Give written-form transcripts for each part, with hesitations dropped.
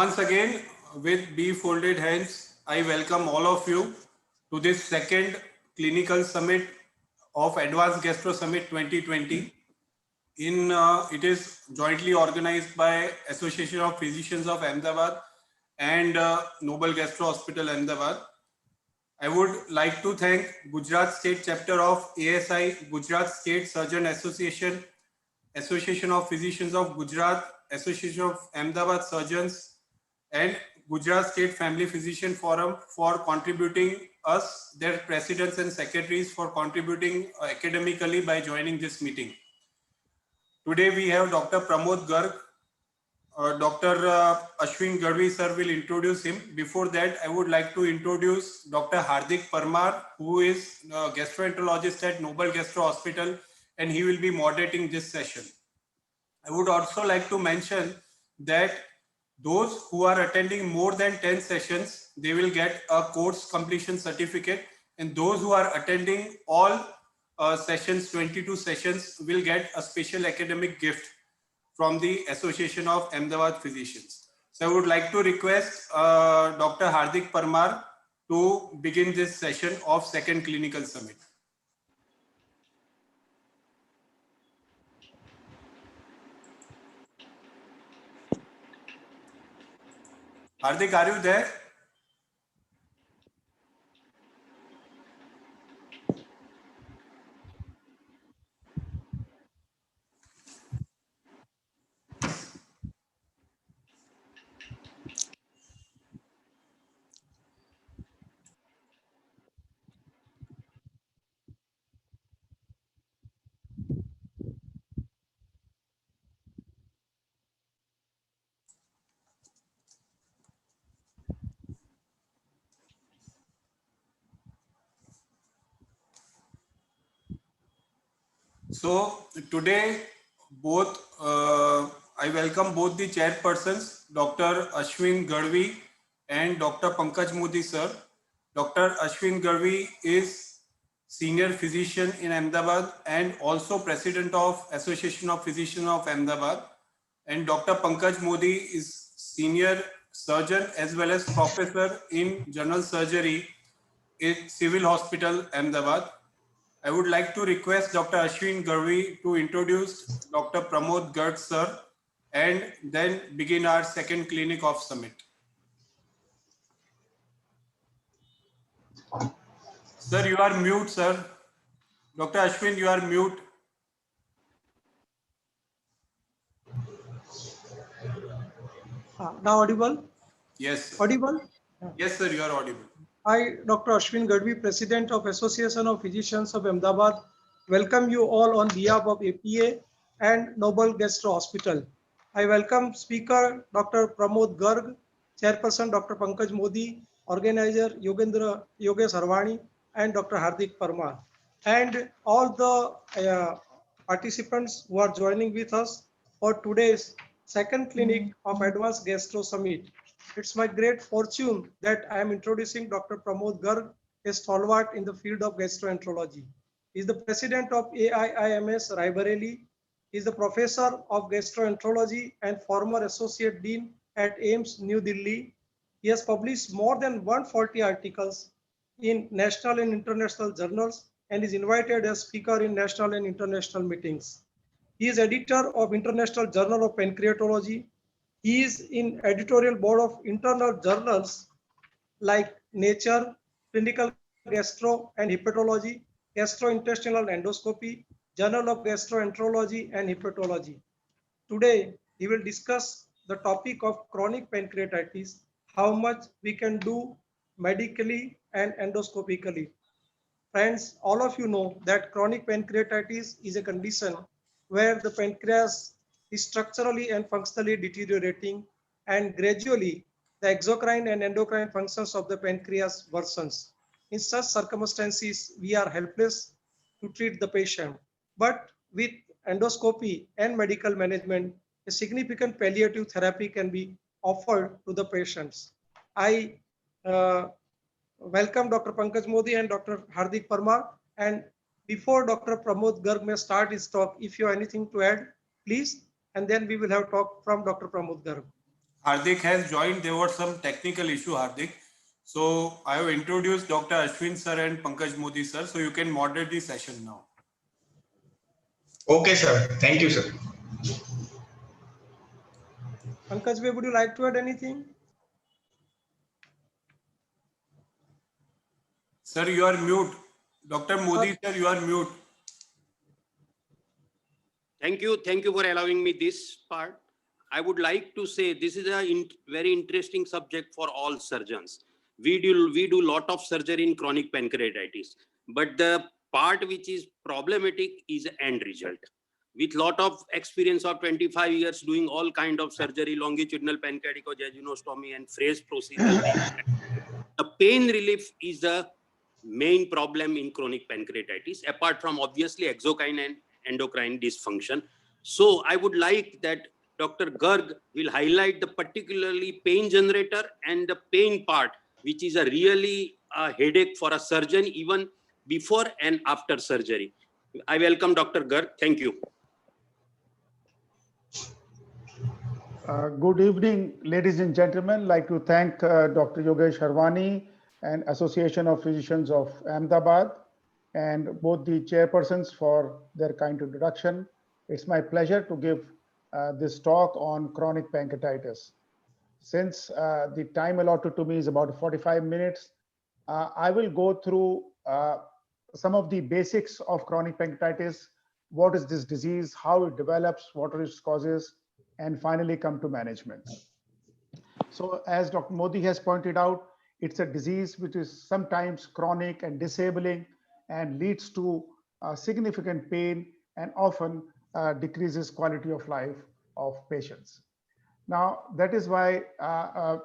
Once again, with B folded hands, I welcome all of you to this second clinical summit of Advanced Gastro Summit 2020. It is jointly organized by Association of Physicians of Ahmedabad and Noble Gastro Hospital Ahmedabad. I would like to thank Gujarat State Chapter of ASI, Gujarat State Surgeon Association, Association of Physicians of Gujarat, Association of Ahmedabad Surgeons, and Gujarat State Family Physician Forum for contributing us, their presidents and secretaries for contributing academically by joining this meeting. Today we have Dr. Pramod Garg. Dr. Ashwin Gadhvi sir will introduce him. Before that, I would like to introduce Dr. Hardik Parmar, who is a gastroenterologist at Noble Gastro Hospital, and he will be moderating this session. I would also like to mention that those who are attending more than 10 sessions, they will get a course completion certificate, and those who are attending all sessions, 22 sessions, will get a special academic gift from the Association of Ahmedabad Physicians. So I would like to request Dr. Hardik Parmar to begin this session of second clinical summit. Hardik, are you there? So today, I welcome both the chairpersons, Dr. Ashwin Gadhvi and Dr. Pankaj Modi sir. Dr. Ashwin Gadhvi is senior physician in Ahmedabad and also president of Association of Physicians of Ahmedabad. And Dr. Pankaj Modi is senior surgeon as well as professor in general surgery in Civil Hospital Ahmedabad. I would like to request Dr. Ashwin Gadhvi to introduce Dr. Pramod Garg sir and then begin our second clinic of summit. Sir, you are mute, sir. Dr. Ashwin, you are mute. Now audible? Yes, sir. Audible? Yes, sir, you are audible. I, Dr. Ashwin Gadhvi, President of Association of Physicians of Ahmedabad, welcome you all on behalf of APA and Noble Gastro Hospital. I welcome Speaker Dr. Pramod Garg, Chairperson Dr. Pankaj Modi, Organizer Yogesh Harwani, and Dr. Hardik Parmar, and all the participants who are joining with us for today's second clinic of Advanced Gastro Summit. It's my great fortune that I am introducing Dr. Pramod Garg, a stalwart in the field of gastroenterology. He is the president of AIIMS Raebareli. He is the professor of gastroenterology and former associate dean at AIIMS New Delhi. He has published more than 140 articles in national and international journals and is invited as speaker in national and international meetings. He is editor of International Journal of Pancreatology. He is in editorial board of internal journals like Nature, Clinical Gastro and Hepatology, Gastrointestinal Endoscopy, Journal of Gastroenterology and Hepatology. Today, he will discuss the topic of chronic pancreatitis, how much we can do medically and endoscopically. Friends, all of you know that chronic pancreatitis is a condition where the pancreas is structurally and functionally deteriorating, and gradually the exocrine and endocrine functions of the pancreas worsens. In such circumstances, we are helpless to treat the patient. But with endoscopy and medical management, a significant palliative therapy can be offered to the patients. I uh, welcome Dr. Pankaj Modi and Dr. Hardik Parmar. And before Dr. Pramod Garg may start his talk, if you have anything to add, please, and then we will have talk from Dr. Pramod Garg. Hardik has joined. There was some technical issue, Hardik. So I have introduced Dr. Ashwin sir and Pankaj Modi sir. So you can moderate the session now. Okay, sir. Thank you, sir. Pankaj, would you like to add anything? Sir, you are mute. Dr. Modi sir, you are mute. Thank you for allowing me this part. I would like to say this is a very interesting subject for all surgeons. We do lot of surgery in chronic pancreatitis, but the part which is problematic is end result. With lot of experience of 25 years doing all kind of surgery, longitudinal pancreatic jejunostomy and phrase procedure, the pain relief is the main problem in chronic pancreatitis, apart from obviously exocrine and endocrine dysfunction. So I would like that Dr. Garg will highlight the particularly pain generator and the pain part, which is a really a headache for a surgeon even before and after surgery. I welcome Dr. Garg. Thank you. Good evening, ladies and gentlemen. I'd like to thank Dr. Yogesh Harwani and Association of Physicians of Ahmedabad and both the chairpersons for their kind introduction. It's my pleasure to give this talk on chronic pancreatitis. Since the time allotted to me is about 45 minutes, I will go through some of the basics of chronic pancreatitis. What is this disease, how it develops, what are its causes, and finally come to management. So as Dr. Modi has pointed out, it's a disease which is sometimes chronic and disabling and leads to significant pain and often decreases quality of life of patients. Now, that is why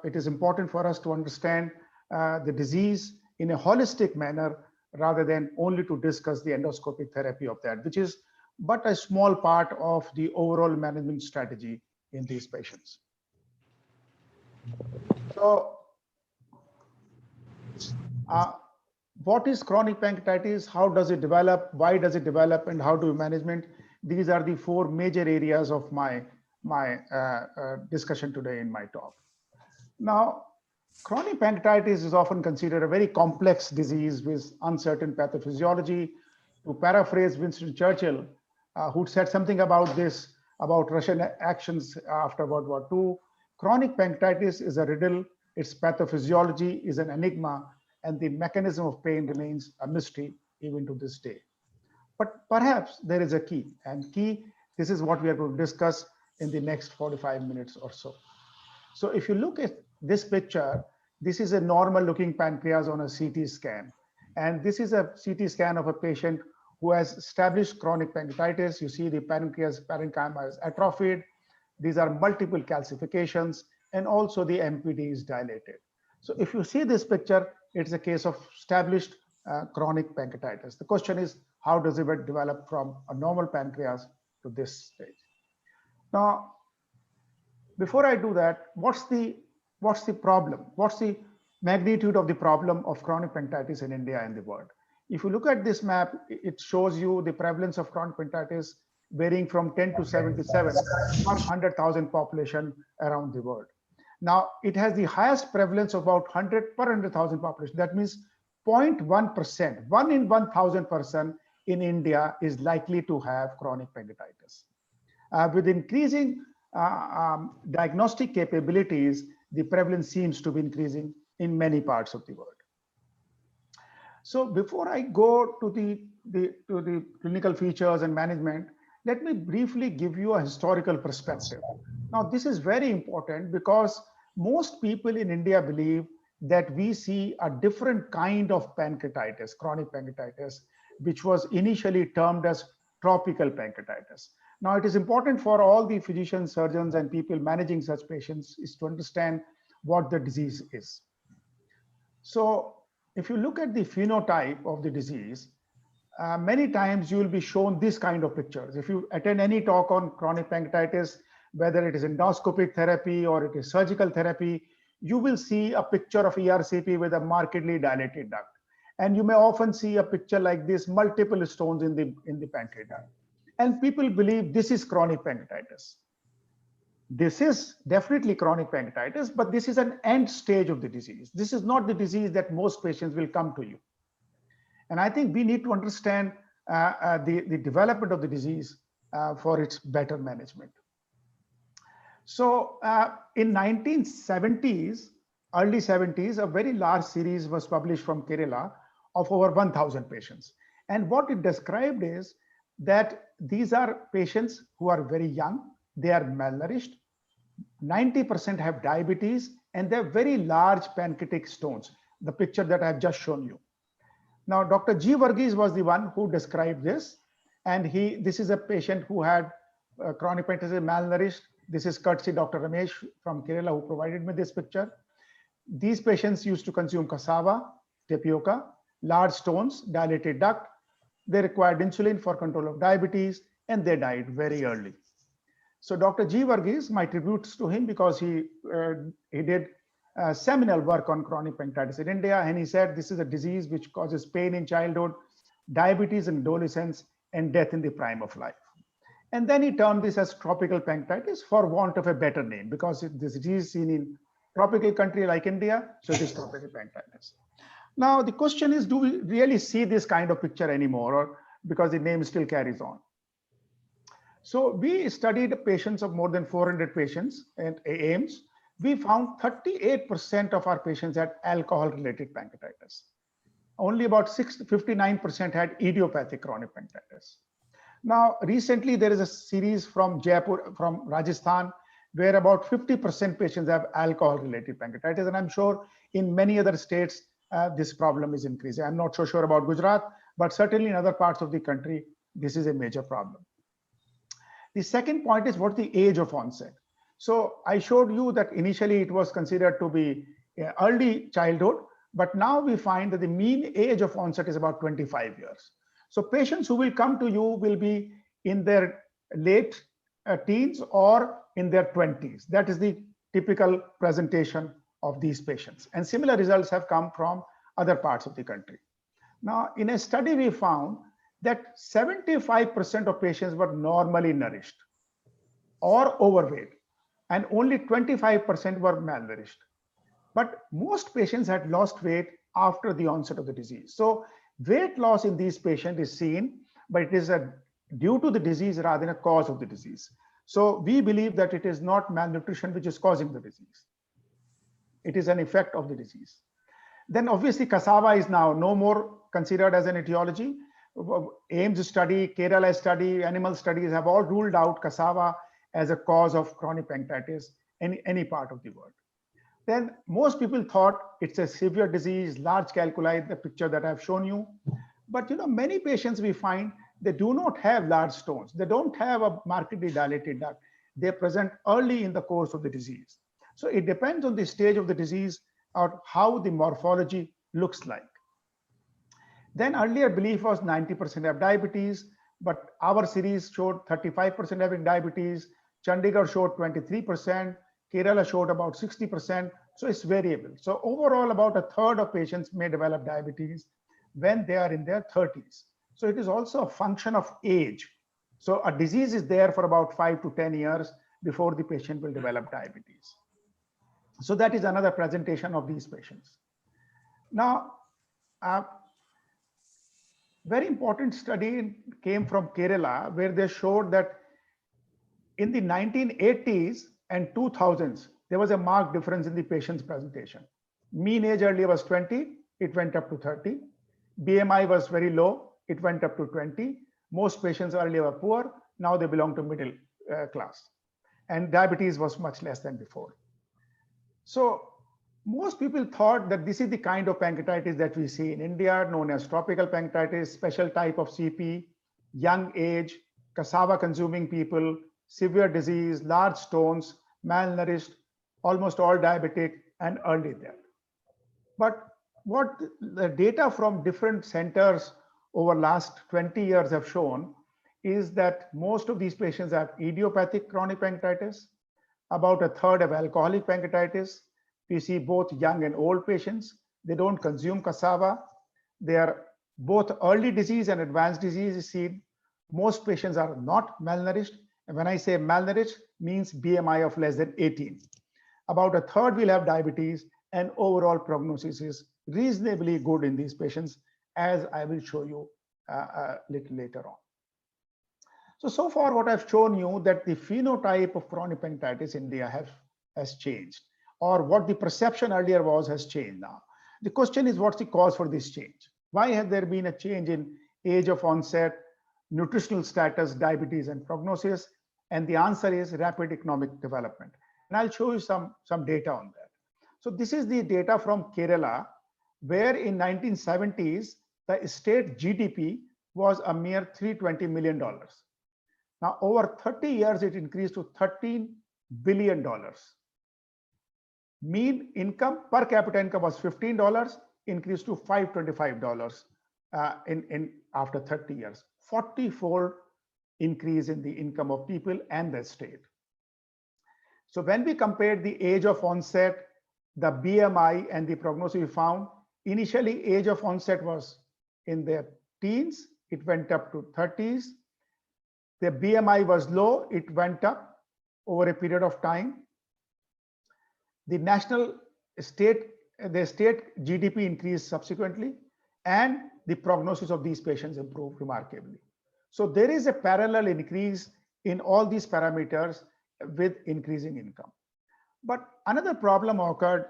it is important for us to understand the disease in a holistic manner rather than only to discuss the endoscopic therapy of that, which is but a small part of the overall management strategy in these patients. So, what is chronic pancreatitis? How does it develop? Why does it develop? And how do we manage it? These are the four major areas of my discussion today in my talk. Now, chronic pancreatitis is often considered a very complex disease with uncertain pathophysiology. To paraphrase Winston Churchill, who said something about this, about Russian actions after World War II, chronic pancreatitis is a riddle, its pathophysiology is an enigma, and the mechanism of pain remains a mystery even to this day. But perhaps there is a key, and this is what we are going to discuss in the next 45 minutes or so. So if you look at this picture, this is a normal looking pancreas on a CT scan. And this is a CT scan of a patient who has established chronic pancreatitis. You see the pancreas parenchyma is atrophied. These are multiple calcifications, and also the MPD is dilated. So if you see this picture, it's a case of established chronic pancreatitis. The question is, how does it develop from a normal pancreas to this stage? Now, before I do that, what's the problem? What's the magnitude of the problem of chronic pancreatitis in India and the world? If you look at this map, it shows you the prevalence of chronic pancreatitis varying from 10 to 77 per 100,000 population around the world. Now, it has the highest prevalence of about 100 per 100,000 population. That means 0.1%, 1 in 1,000 person in India is likely to have chronic pancreatitis. With increasing diagnostic capabilities, the prevalence seems to be increasing in many parts of the world. So before I go to the clinical features and management, let me briefly give you a historical perspective. Now, this is very important because most people in India believe that we see a different kind of pancreatitis, chronic pancreatitis, which was initially termed as tropical pancreatitis. Now, it is important for all the physicians, surgeons, and people managing such patients is to understand what the disease is. So if you look at the phenotype of the disease, many times you will be shown this kind of pictures. If you attend any talk on chronic pancreatitis, whether it is endoscopic therapy or it is surgical therapy, you will see a picture of ERCP with a markedly dilated duct. And you may often see a picture like this, multiple stones in the pancreas duct. And people believe this is chronic pancreatitis. this is definitely chronic pancreatitis, but this is an end stage of the disease. This is not the disease that most patients will come to you. And I think we need to understand the development of the disease for its better management. So in 1970s, early 70s, a very large series was published from Kerala of over 1,000 patients. And what it described is that these are patients who are very young, they are malnourished, 90% have diabetes, and they have very large pancreatic stones, the picture that I've just shown you. Now, Dr. G. Varghese was the one who described this. And this is a patient who had chronic pancreatitis, malnourished. This is courtesy Dr. Ramesh from Kerala who provided me this picture. These patients used to consume cassava, tapioca, large stones, dilated duct. They required insulin for control of diabetes, and they died very early. So Dr. G. Varghese, my tributes to him, because he did seminal work on chronic pancreatitis in India. And he said this is a disease which causes pain in childhood, diabetes in adolescence, and death in the prime of life. And then he termed this as tropical pancreatitis for want of a better name, because this disease is seen in tropical country like India, so it is tropical pancreatitis. Now, the question is, do we really see this kind of picture anymore, or because the name still carries on? So we studied patients of more than 400 patients at AIIMS. We found 38% of our patients had alcohol-related pancreatitis. Only about 59% had idiopathic chronic pancreatitis. Now, recently, there is a series from Jaipur, from Rajasthan, where about 50% patients have alcohol-related pancreatitis. And I'm sure in many other states, this problem is increasing. I'm not so sure about Gujarat, but certainly in other parts of the country, this is a major problem. The second point is what the age of onset. So I showed you that initially it was considered to be early childhood, but now we find that the mean age of onset is about 25 years. So patients who will come to you will be in their late teens or in their 20s. That is the typical presentation of these patients. And similar results have come from other parts of the country. Now, in a study, we found that 75% of patients were normally nourished or overweight, and only 25% were malnourished. But most patients had lost weight after the onset of the disease. So weight loss in these patients is seen, but it is due to the disease rather than a cause of the disease. So we believe that it is not malnutrition which is causing the disease. It is an effect of the disease. Then obviously cassava is now no more considered as an etiology. AIIMS study, Kerala study, animal studies have all ruled out cassava as a cause of chronic pancreatitis in any part of the world. Then most people thought it's a severe disease, large calculi, the picture that I've shown you. But many patients we find, they do not have large stones. They don't have a markedly dilated duct. They present early in the course of the disease. So it depends on the stage of the disease or how the morphology looks like. Then earlier belief was 90% have diabetes, but our series showed 35% having diabetes. Chandigarh showed 23%. Kerala showed about 60%. So it's variable. So overall, about a third of patients may develop diabetes when they are in their 30s. So it is also a function of age. So a disease is there for about 5 to 10 years before the patient will develop diabetes. So that is another presentation of these patients. Now, very important study came from Kerala, where they showed that in the 1980s and 2000s, there was a marked difference in the patient's presentation. Mean age earlier was 20, it went up to 30. BMI was very low, it went up to 20. Most patients earlier were poor, now they belong to middle class. And diabetes was much less than before. So most people thought that this is the kind of pancreatitis that we see in India, known as tropical pancreatitis, special type of CP, young age, cassava consuming people, severe disease, large stones, malnourished, almost all diabetic, and early death. But what the data from different centers over last 20 years have shown is that most of these patients have idiopathic chronic pancreatitis, about a third have alcoholic pancreatitis. We see both young and old patients. They don't consume cassava. They are both early disease and advanced disease is seen. Most patients are not malnourished. And when I say malnourished, means BMI of less than 18. About a third will have diabetes, and overall prognosis is reasonably good in these patients, as I will show you a little later on. So far what I've shown you that the phenotype of chronic pancreatitis in India has changed, or what the perception earlier was has changed now. The question is, what's the cause for this change? Why has there been a change in age of onset, nutritional status, diabetes, and prognosis? And the answer is rapid economic development. And I'll show you some data on that. So this is the data from Kerala, where in 1970s, the state GDP was a mere $320 million. Now, over 30 years, it increased to $13 billion. Mean income, per capita income was $15, increased to $525 after 30 years. 40-fold increase in the income of people and the state. So when we compared the age of onset, the BMI, and the prognosis, we found initially age of onset was in the teens, it went up to 30s. The BMI was low, it went up over a period of time. The state GDP increased subsequently, and the prognosis of these patients improved remarkably. So there is a parallel increase in all these parameters with increasing income. But another problem occurred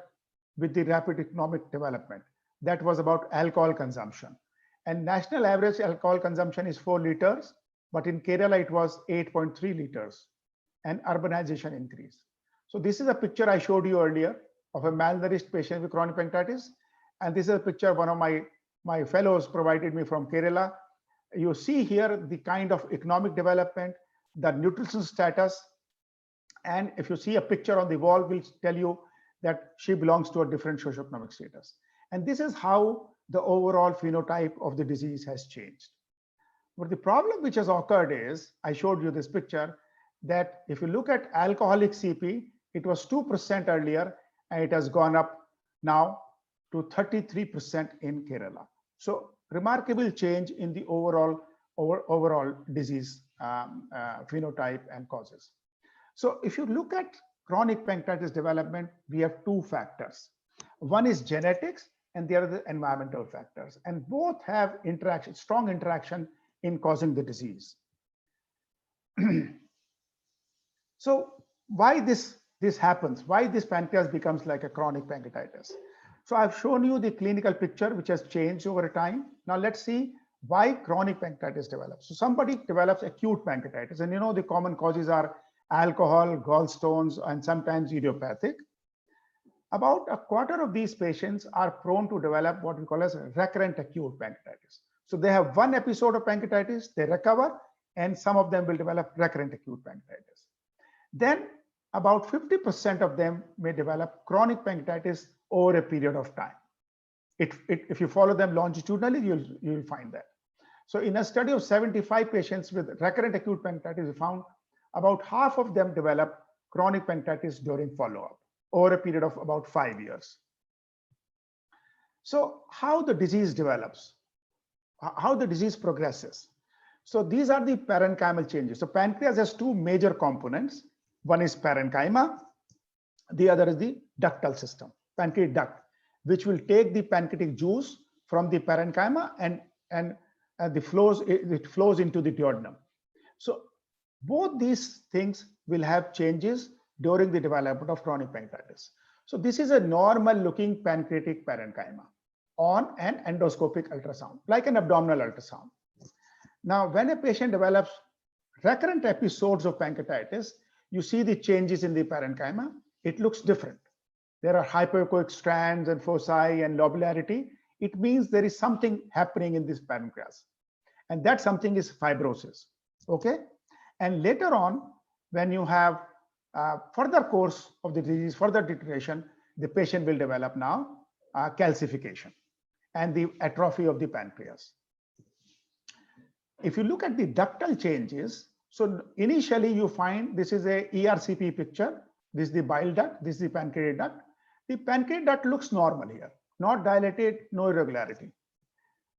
with the rapid economic development. That was about alcohol consumption. And national average alcohol consumption is 4 liters, but in Kerala it was 8.3 liters, and urbanization increased. So this is a picture I showed you earlier of a malnourished patient with chronic pancreatitis. And this is a picture one of my fellows provided me from Kerala. You see here the kind of economic development, the nutritional status. And if you see a picture on the wall, will tell you that she belongs to a different socioeconomic status. And this is how the overall phenotype of the disease has changed. But the problem which has occurred is, I showed you this picture, that if you look at alcoholic CP, it was 2% earlier, and it has gone up now to 33% in Kerala. So remarkable change in the overall disease phenotype and causes. So if you look at chronic pancreatitis development, we have 2 factors. One is genetics, and the other is environmental factors, and both have strong interaction in causing the disease. So why this happens? Why this pancreas becomes like a chronic pancreatitis? So I've shown you the clinical picture, which has changed over time. Now let's see why chronic pancreatitis develops. So somebody develops acute pancreatitis, and you know the common causes are alcohol, gallstones, and sometimes idiopathic. About a quarter of these patients are prone to develop what we call as recurrent acute pancreatitis. So they have one episode of pancreatitis, they recover, and some of them will develop recurrent acute pancreatitis. Then about 50% of them may develop chronic pancreatitis over a period of time. If you follow them longitudinally, you'll find that. So in a study of 75 patients with recurrent acute pancreatitis, we found about half of them develop chronic pancreatitis during follow-up over a period of about 5 years. So how the disease develops, how the disease progresses. So these are the parenchymal changes. So pancreas has 2 major components. One is parenchyma, the other is the ductal system, pancreatic duct, which will take the pancreatic juice from the parenchyma and it flows into the duodenum. So both these things will have changes during the development of chronic pancreatitis. So this is a normal looking pancreatic parenchyma on an endoscopic ultrasound, like an abdominal ultrasound. Now, when a patient develops recurrent episodes of pancreatitis, you see the changes in the parenchyma. It looks different. There are hypoechoic strands and foci and lobularity. It means there is something happening in this pancreas. And that something is fibrosis. Okay. And later on, when you have further course of the disease, further deterioration, the patient will develop now calcification and the atrophy of the pancreas. If you look at the ductal changes, so initially you find this is a ERCP picture. This is the bile duct, this is the pancreatic duct. The pancreatic duct looks normal here, not dilated, no irregularity.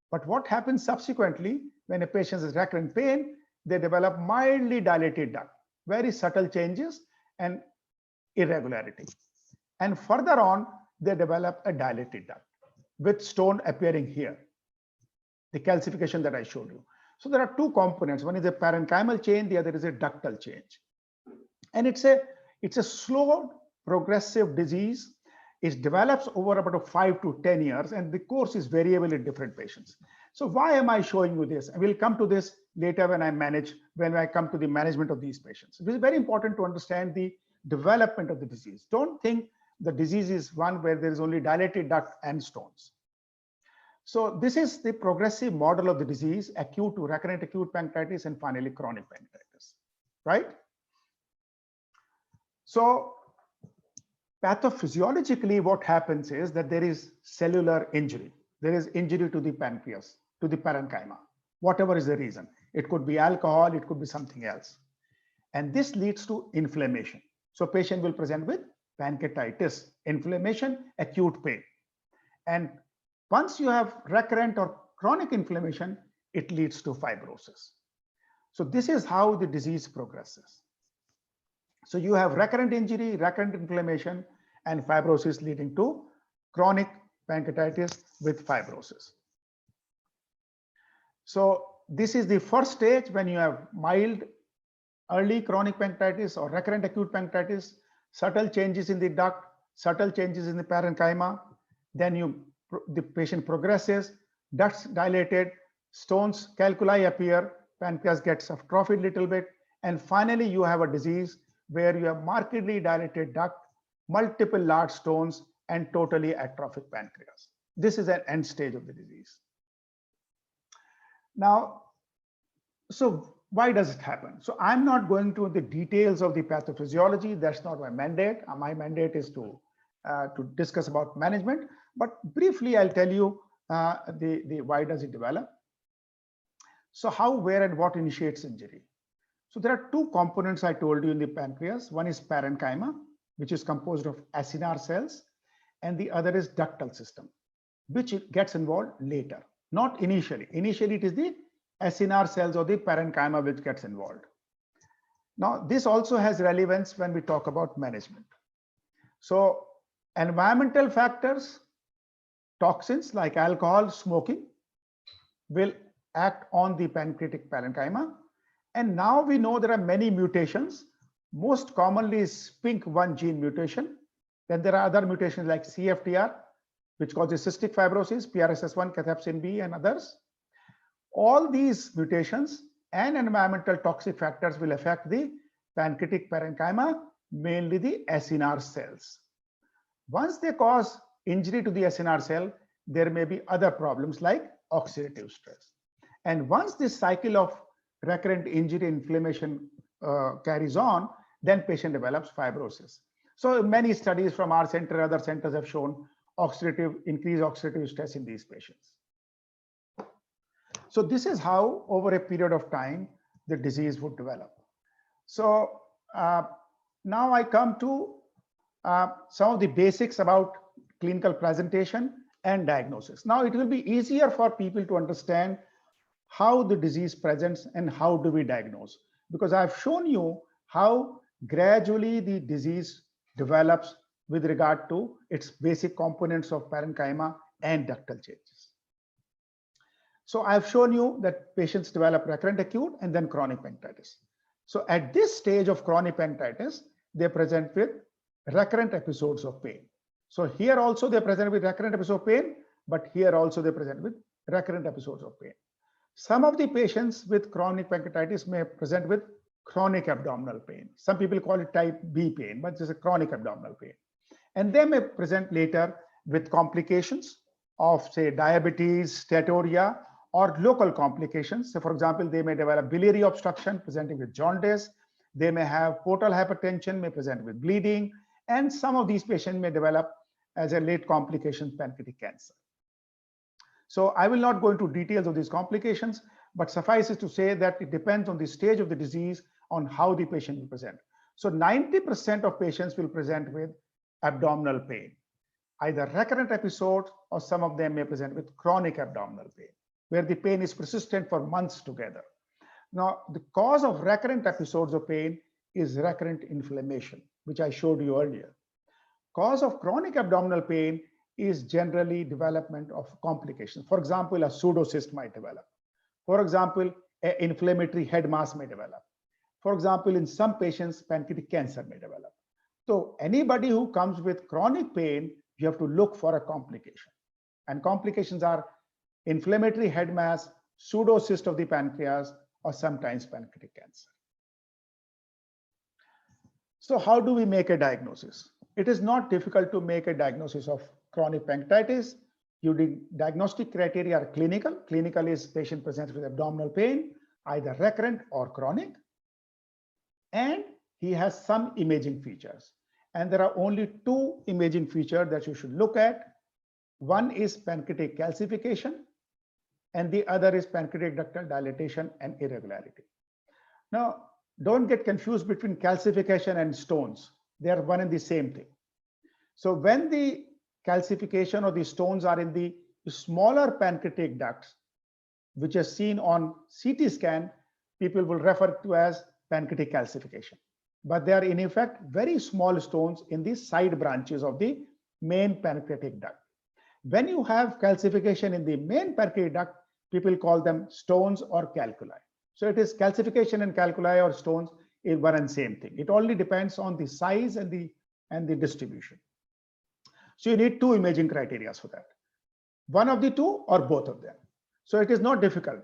But what happens subsequently when a patient has recurrent pain, they develop mildly dilated duct, very subtle changes, and irregularity. And further on, they develop a dilated duct with stone appearing here, the calcification that I showed you. So there are two components. One is a parenchymal change, the other is a ductal change. And it's a slow progressive disease. It develops over about 5 to 10 years, and the course is variable in different patients. So why am I showing you this? I will come to this later when I come to the management of these patients. It is very important to understand the development of the disease. Don't think the disease is one where there is only dilated duct and stones. So this is the progressive model of the disease: acute to recurrent acute pancreatitis, and finally chronic pancreatitis, right? So pathophysiologically, what happens is that there is cellular injury. There is injury to the pancreas, to the parenchyma, whatever is the reason. It could be alcohol, it could be something else. And this leads to inflammation. So patient will present with pancreatitis, inflammation, acute pain. And once you have recurrent or chronic inflammation, it leads to fibrosis. So this is how the disease progresses. So you have recurrent injury, recurrent inflammation, and fibrosis leading to chronic pancreatitis with fibrosis. So this is the first stage when you have mild early chronic pancreatitis or recurrent acute pancreatitis, subtle changes in the duct, subtle changes in the parenchyma. Then the patient progresses, ducts dilated, stones, calculi appear, pancreas gets atrophied a little bit, and finally you have a disease where you have markedly dilated duct, multiple large stones, and totally atrophic pancreas. This is an end stage of the disease. Now, so why does it happen? So I'm not going to the details of the pathophysiology. That's not my mandate. My mandate is to discuss about management. But briefly, I'll tell you the why does it develop. So how, where, and what initiates injury? So there are two components I told you in the pancreas. One is parenchyma, which is composed of acinar cells, and the other is ductal system, which it gets involved later, not initially. Initially, it is the acinar cells or the parenchyma which gets involved. Now, this also has relevance when we talk about management. So environmental factors, toxins like alcohol, smoking, will act on the pancreatic parenchyma. And now we know there are many mutations. Most commonly is SPINK1 gene mutation. Then there are other mutations like CFTR, which causes cystic fibrosis, PRSS1, cathepsin B, and others. All these mutations and environmental toxic factors will affect the pancreatic parenchyma, mainly the acinar cells. Once they cause injury to the acinar cell, there may be other problems like oxidative stress. And once this cycle of recurrent injury inflammation carries on, then patient develops fibrosis. So many studies from our center, other centers have shown increased oxidative stress in these patients. So this is how over a period of time the disease would develop. So now I come to some of the basics about clinical presentation and diagnosis. Now it will be easier for people to understand how the disease presents and how do we diagnose, because I've shown you how gradually the disease develops with regard to its basic components of parenchyma and ductal changes. So I've shown you that patients develop recurrent acute and then chronic pancreatitis. So at this stage of chronic pancreatitis, they present with recurrent episodes of pain. So here also they present with recurrent episodes of pain, but here also they present with recurrent episodes of pain. Some of the patients with chronic pancreatitis may present with chronic abdominal pain. Some people call it type B pain, but it's a chronic abdominal pain. And they may present later with complications of, say, diabetes, steatorrhea, or local complications. So for example, they may develop biliary obstruction presenting with jaundice. They may have portal hypertension, may present with bleeding. And some of these patients may develop as a late complication pancreatic cancer. So I will not go into details of these complications, but suffice it to say that it depends on the stage of the disease on how the patient will present. So 90% of patients will present with abdominal pain, either recurrent episode, or some of them may present with chronic abdominal pain, where the pain is persistent for months together. Now, the cause of recurrent episodes of pain is recurrent inflammation. which I showed you earlier. Cause of chronic abdominal pain is generally development of complications. For example, a pseudocyst might develop. For example, an inflammatory head mass may develop. For example, in some patients, pancreatic cancer may develop. So anybody who comes with chronic pain, you have to look for a complication. And complications are inflammatory head mass, pseudocyst of the pancreas, or sometimes pancreatic cancer. So how do we make a diagnosis? It is not difficult to make a diagnosis of chronic pancreatitis. Using diagnostic criteria are clinical. Clinical is patient presents with abdominal pain, either recurrent or chronic. And he has some imaging features. And there are only two imaging features that you should look at. One is pancreatic calcification, and the other is pancreatic ductal dilatation and irregularity. Now, don't get confused between calcification and stones. They are one and the same thing. So when the calcification or the stones are in the smaller pancreatic ducts, which is seen on CT scan, people will refer to as pancreatic calcification. But they are in effect very small stones in the side branches of the main pancreatic duct. When you have calcification in the main pancreatic duct, people call them stones or calculi. So it is calcification and calculi or stones is one and same thing. It only depends on the size and the distribution. So you need two imaging criteria for that. One of the two or both of them. So it is not difficult.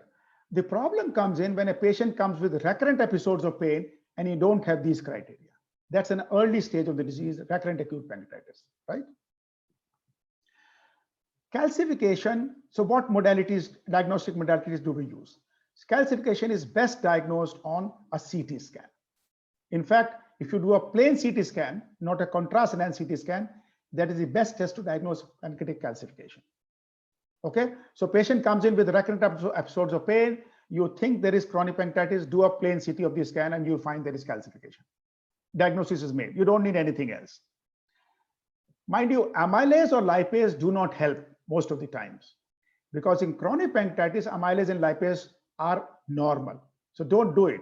The problem comes in when a patient comes with recurrent episodes of pain and you don't have these criteria. That's an early stage of the disease, recurrent acute pancreatitis, right? Calcification. So what modalities, diagnostic modalities do we use? Calcification is best diagnosed on a CT scan. In fact, if you do a plain CT scan, not a contrast enhanced CT scan, that is the best test to diagnose pancreatic calcification. Okay, so patient comes in with recurrent episodes of pain. You think there is chronic pancreatitis, do a plain CT of the scan and you find there is calcification. Diagnosis is made. You don't need anything else. Mind you, amylase or lipase do not help most of the times, because in chronic pancreatitis, amylase and lipase are normal. So don't do it.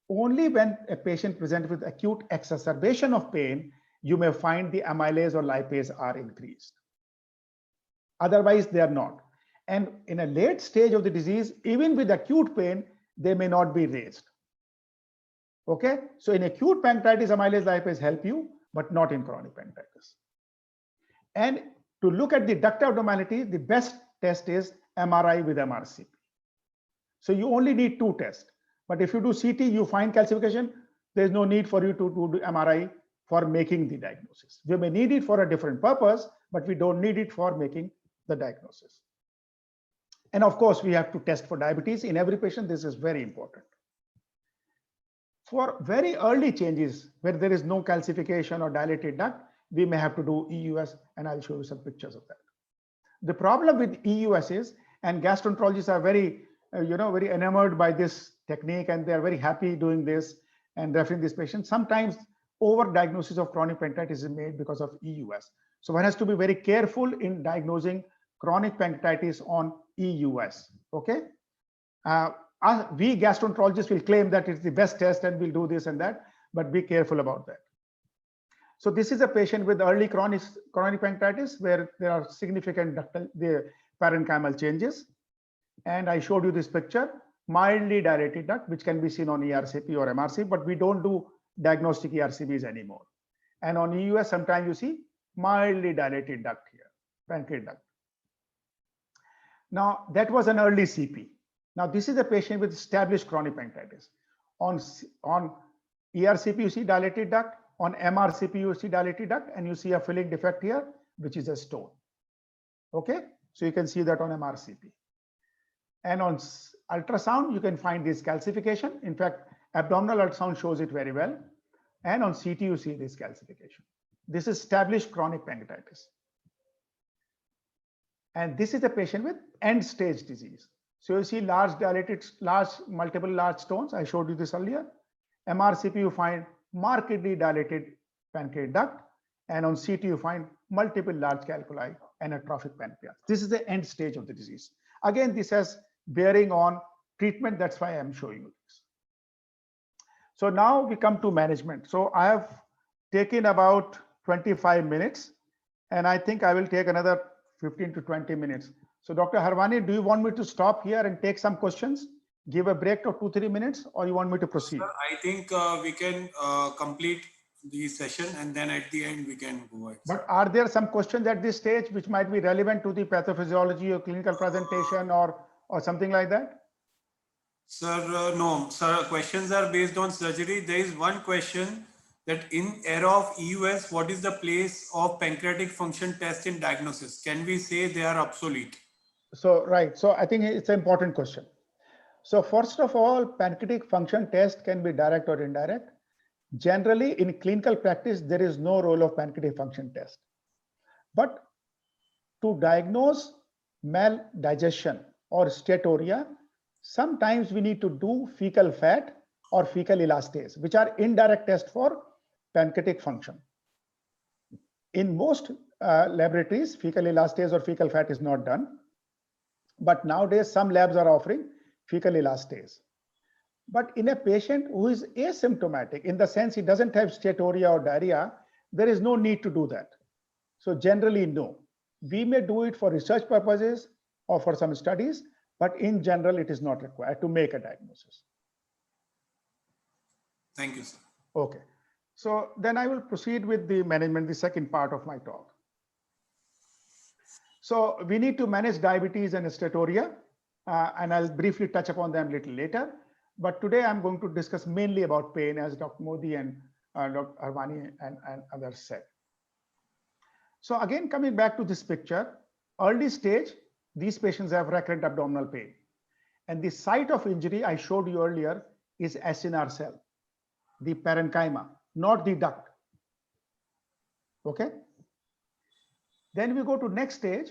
Only when a patient presents with acute exacerbation of pain, you may find the amylase or lipase are increased. Otherwise, they are not. And in a late stage of the disease, even with acute pain, they may not be raised. Okay, so in acute pancreatitis, amylase lipase help you, but not in chronic pancreatitis. And to look at the ductal abnormality, the best test is MRI with MRCP. So you only need two tests. But if you do CT, you find calcification, there's no need for you to do MRI for making the diagnosis. We may need it for a different purpose, but we don't need it for making the diagnosis. And of course, we have to test for diabetes in every patient. This is very important. For very early changes where there is no calcification or dilated duct, we may have to do EUS, and I'll show you some pictures of that. The problem with EUS is, and gastroenterologists are very, very enamored by this technique, and they're very happy doing this and referring this patient. Sometimes over-diagnosis of chronic pancreatitis is made because of EUS. So one has to be very careful in diagnosing chronic pancreatitis on EUS. Okay, we gastroenterologists will claim that it's the best test and we'll do this and that, but be careful about that. So this is a patient with early chronic pancreatitis where there are significant the parenchymal changes. And I showed you this picture, mildly dilated duct, which can be seen on ERCP or MRCP, but we don't do diagnostic ERCPs anymore. And on EUS, sometimes you see mildly dilated duct here, pancreatic duct. Now, that was an early CP. Now, this is a patient with established chronic pancreatitis. On ERCP, you see dilated duct. On MRCP, you see dilated duct, and you see a filling defect here, which is a stone. Okay, so you can see that on MRCP. And on ultrasound, you can find this calcification. In fact, abdominal ultrasound shows it very well. And on CT, you see this calcification. This is established chronic pancreatitis. And this is a patient with end stage disease. So you see multiple large stones. I showed you this earlier. MRCP, you find markedly dilated pancreatic duct. And on CT, you find multiple large calculi and atrophic pancreas. This is the end stage of the disease. Again, this has bearing on treatment. That's why I'm showing you this. So now we come to management. So I have taken about 25 minutes, and I think I will take another 15 to 20 minutes. So Dr. Harwani, do you want me to stop here and take some questions, give a break of 2-3 minutes, or you want me to proceed? Sir, I think we can complete the session and then at the end we can go ahead. But are there some questions at this stage which might be relevant to the pathophysiology or clinical presentation or something like that? Sir, no, sir, questions are based on surgery. There is one question that in era of EUS, what is the place of pancreatic function test in diagnosis? Can we say they are obsolete? So, right. So I think it's an important question. So first of all, pancreatic function test can be direct or indirect. Generally, in clinical practice, there is no role of pancreatic function test. But to diagnose maldigestion or steatorrhea, sometimes we need to do fecal fat or fecal elastase, which are indirect tests for pancreatic function. In most laboratories, fecal elastase or fecal fat is not done. But nowadays, some labs are offering fecal elastase. But in a patient who is asymptomatic, in the sense he doesn't have steatorrhea or diarrhea, there is no need to do that. So generally, no. We may do it for research purposes or for some studies, but in general, it is not required to make a diagnosis. Thank you, sir. Okay. So then I will proceed with the management, the second part of my talk. So we need to manage diabetes and steatorrhea, and I'll briefly touch upon them a little later. But today I'm going to discuss mainly about pain, as Dr. Modi and Dr. Harwani and others said. So again, coming back to this picture, early stage, these patients have recurrent abdominal pain. And the site of injury I showed you earlier is acinar cell, the parenchyma, not the duct. Okay. Then we go to next stage.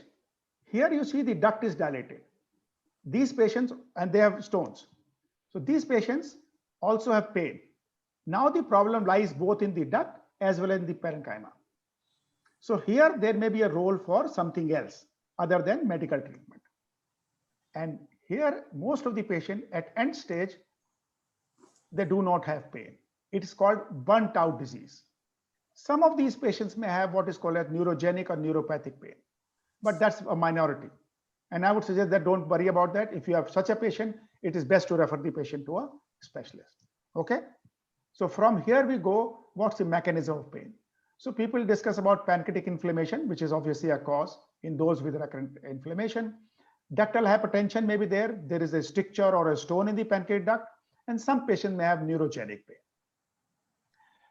Here you see the duct is dilated. These patients, and they have stones. So these patients also have pain. Now the problem lies both in the duct as well as in the parenchyma. So here there may be a role for something else other than medical treatment. And here most of the patient at end stage, they do not have pain. It is called burnt out disease. Some of these patients may have what is called as neurogenic or neuropathic pain, but that's a minority. And I would suggest that don't worry about that. If you have such a patient, it is best to refer the patient to a specialist. Okay. So from here we go, what's the mechanism of pain? So people discuss about pancreatic inflammation, which is obviously a cause in those with recurrent inflammation. Ductal hypertension may be there. There is a stricture or a stone in the pancreatic duct, and some patients may have neurogenic pain.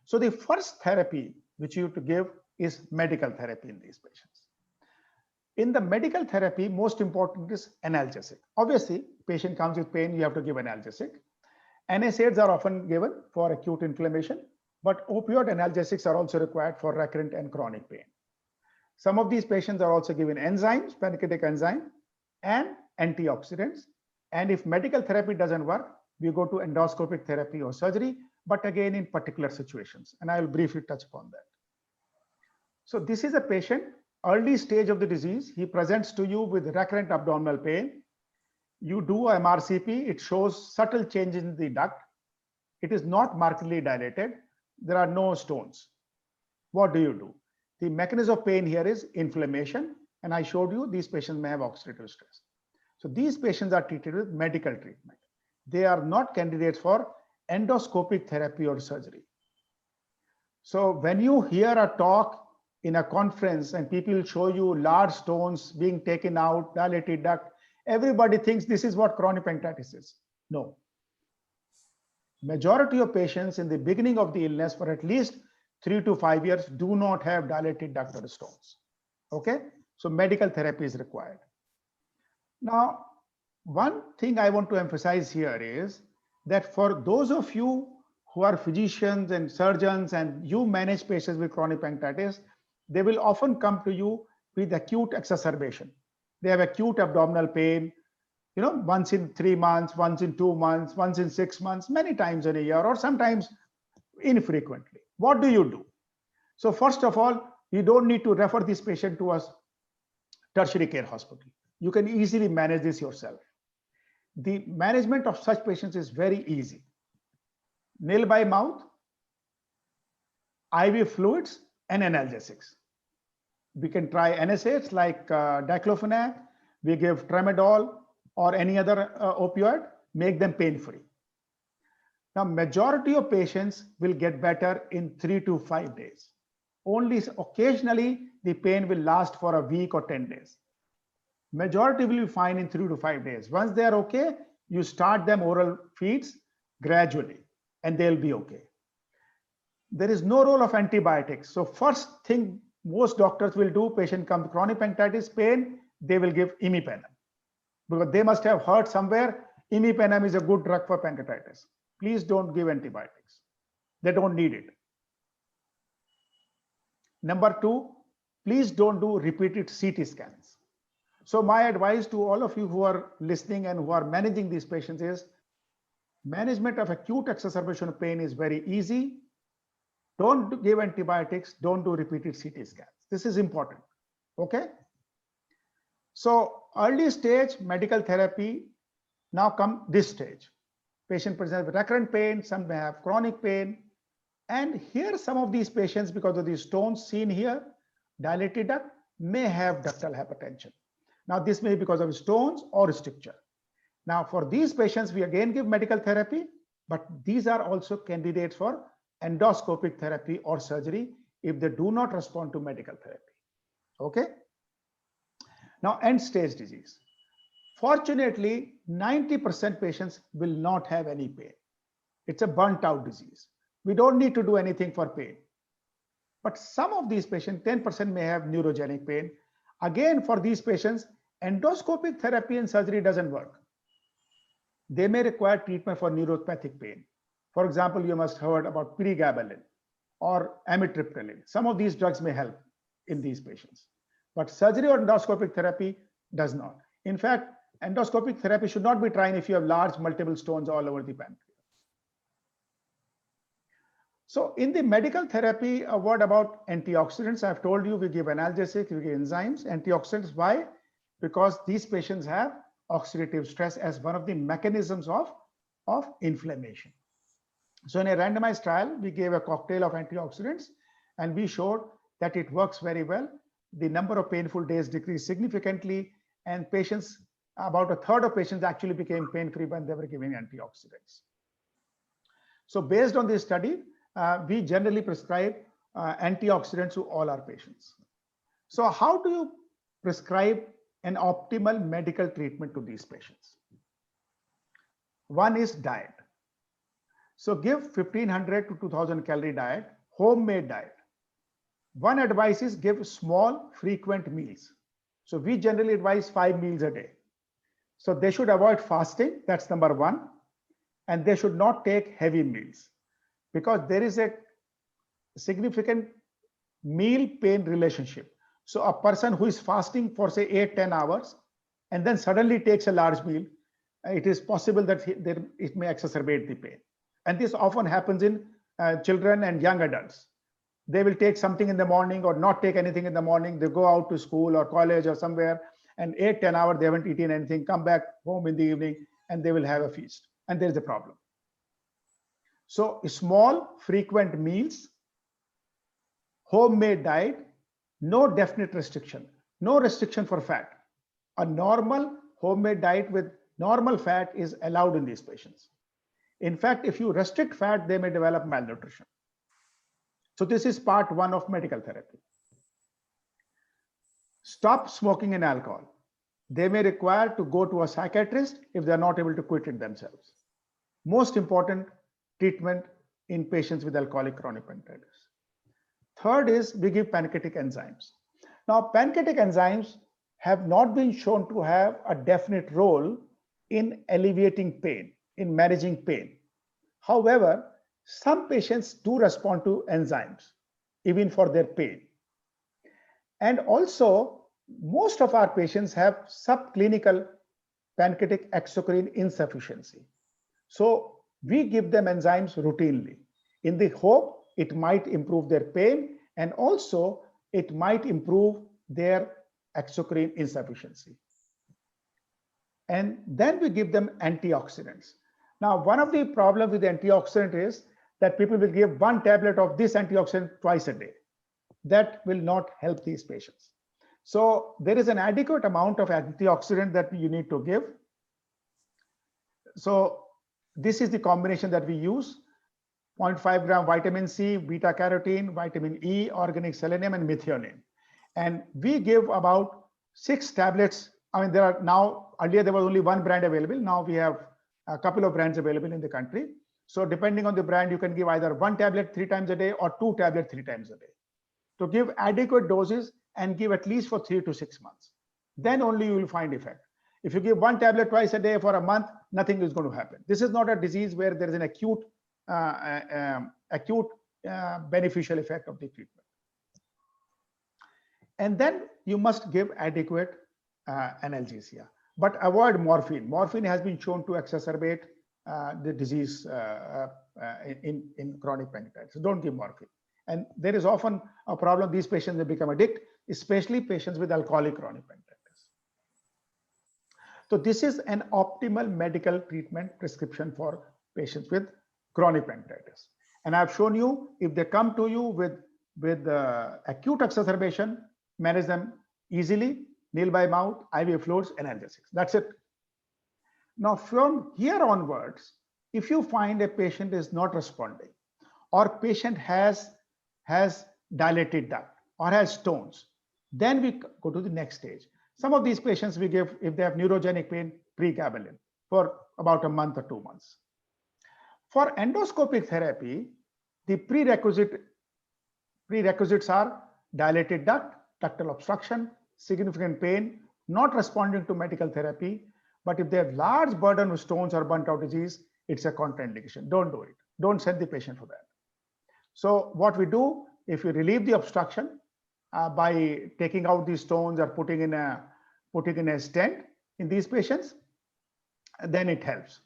So the first therapy which you have to give is medical therapy in these patients. In the medical therapy, most important is analgesic. Obviously, patient comes with pain, you have to give analgesic. NSAIDs are often given for acute inflammation, but opioid analgesics are also required for recurrent and chronic pain. Some of these patients are also given enzymes, pancreatic enzyme, and antioxidants. And if medical therapy doesn't work, we go to endoscopic therapy or surgery, but again in particular situations. And I will briefly touch upon that. So this is a patient, early stage of the disease. He presents to you with recurrent abdominal pain. You do MRCP, it shows subtle changes in the duct. It is not markedly dilated. There are no stones. What do? The mechanism of pain here is inflammation. And I showed you these patients may have oxidative stress. So these patients are treated with medical treatment. They are not candidates for endoscopic therapy or surgery. So when you hear a talk in a conference and people show you large stones being taken out, dilated duct, everybody thinks this is what chronic pancreatitis is. No. Majority of patients in the beginning of the illness for at least 3 to 5 years do not have dilated duct or stones. Okay. So medical therapy is required. Now, one thing I want to emphasize here is that for those of you who are physicians and surgeons and you manage patients with chronic pancreatitis, they will often come to you with acute exacerbation. They have acute abdominal pain, once in 3 months, once in 2 months, once in 6 months, many times in a year, or sometimes infrequently. What do? So first of all, you don't need to refer this patient to a tertiary care hospital. You can easily manage this yourself. The management of such patients is very easy. Nil by mouth, IV fluids, and analgesics. We can try NSAIDs like diclofenac. We give tramadol or any other opioid, make them pain-free. Now, majority of patients will get better in 3 to 5 days. Only occasionally, the pain will last for a week or 10 days. Majority will be fine in 3 to 5 days. Once they are okay, you start them oral feeds gradually, and they'll be okay. There is no role of antibiotics. So first thing most doctors will do, patient comes chronic pancreatitis pain, they will give imipenem. Because they must have heard somewhere, imipenem is a good drug for pancreatitis. Please don't give antibiotics. They don't need it. Number 2, please don't do repeated CT scans. So my advice to all of you who are listening and who are managing these patients is, management of acute exacerbation of pain is very easy. Don't give antibiotics, don't do repeated CT scans. This is important, okay? So early stage medical therapy, now come this stage. Patient presents with recurrent pain, some may have chronic pain. And here some of these patients, because of these stones seen here, dilated duct, may have ductal hypertension. Now this may be because of stones or stricture. Now for these patients, we again give medical therapy, but these are also candidates for endoscopic therapy or surgery if they do not respond to medical therapy. Okay. Now end stage disease. Fortunately, 90% patients will not have any pain. It's a burnt out disease. We don't need to do anything for pain. But some of these patients, 10% may have neurogenic pain. Again, for these patients, endoscopic therapy and surgery doesn't work. They may require treatment for neuropathic pain. For example, you must have heard about pregabalin or amitriptyline. Some of these drugs may help in these patients. But surgery or endoscopic therapy does not. In fact, endoscopic therapy should not be tried if you have large multiple stones all over the pancreas. So in the medical therapy, a word about antioxidants. I've told you we give analgesics, we give enzymes, antioxidants. Why? Because these patients have oxidative stress as one of the mechanisms of inflammation. So in a randomized trial, we gave a cocktail of antioxidants and we showed that it works very well. The number of painful days decreased significantly, and patients, about a third of patients actually became pain-free when they were given antioxidants. So based on this study, we generally prescribe antioxidants to all our patients. So how do you prescribe an optimal medical treatment to these patients? One is diet. So give 1500 to 2000 calorie diet, homemade diet. One advice is give small, frequent meals. So we generally advise 5 meals a day. So they should avoid fasting, that's number 1. And they should not take heavy meals, because there is a significant meal pain relationship. So a person who is fasting for say 8-10 hours and then suddenly takes a large meal, it is possible that it may exacerbate the pain. And this often happens in children and young adults. They will take something in the morning or not take anything in the morning. They go out to school or college or somewhere, and 8-10 hours they haven't eaten anything, come back home in the evening and they will have a feast, and there is a problem. So small, frequent meals, homemade diet, no definite restriction, no restriction for fat. A normal homemade diet with normal fat is allowed in these patients. In fact, if you restrict fat, they may develop malnutrition. So this is part 1 of medical therapy. Stop smoking and alcohol. They may require to go to a psychiatrist if they are not able to quit it themselves. Most important treatment in patients with alcoholic chronic pancreatitis. Third is we give pancreatic enzymes. Now, pancreatic enzymes have not been shown to have a definite role in alleviating pain, in managing pain. However, some patients do respond to enzymes, even for their pain. And also, most of our patients have subclinical pancreatic exocrine insufficiency. So we give them enzymes routinely in the hope it might improve their pain, and also it might improve their exocrine insufficiency. And then we give them antioxidants. Now, one of the problems with the antioxidant is that people will give 1 tablet of this antioxidant twice a day. That will not help these patients. So there is an adequate amount of antioxidant that you need to give. So this is the combination that we use: 0.5 gram vitamin C, beta carotene, vitamin E, organic selenium, and methionine. And we give about 6 tablets. I mean, there are now, earlier there was only 1 brand available. Now we have a couple of brands available in the country. So depending on the brand, you can give either 1 tablet 3 times a day or 2 tablets 3 times a day. To give adequate doses and give at least for 3 to 6 months. Then only you will find effect. If you give 1 tablet twice a day for a month, nothing is going to happen. This is not a disease where there is an acute beneficial effect of the treatment. And then you must give adequate analgesia, but avoid morphine. Morphine has been shown to exacerbate the disease in chronic pancreatitis. So don't give morphine. And there is often a problem. These patients will become addicted, especially patients with alcoholic chronic pancreatitis. So this is an optimal medical treatment prescription for patients with chronic pancreatitis. And I've shown you, if they come to you with acute exacerbation, manage them easily: nil by mouth, IV fluids, analgesics. That's it. Now from here onwards, if you find a patient is not responding, or patient has dilated duct or has stones, then we go to the next stage. Some of these patients we give, if they have neurogenic pain, pregabalin for about a month or 2 months. For endoscopic therapy, the prerequisites are dilated duct, ductal obstruction, significant pain, not responding to medical therapy. But if they have large burden of stones or burnt out disease, it's a contraindication. Don't do it. Don't send the patient for that. So what we do, if you relieve the obstruction by taking out these stones or putting in a stent in these patients, then it helps.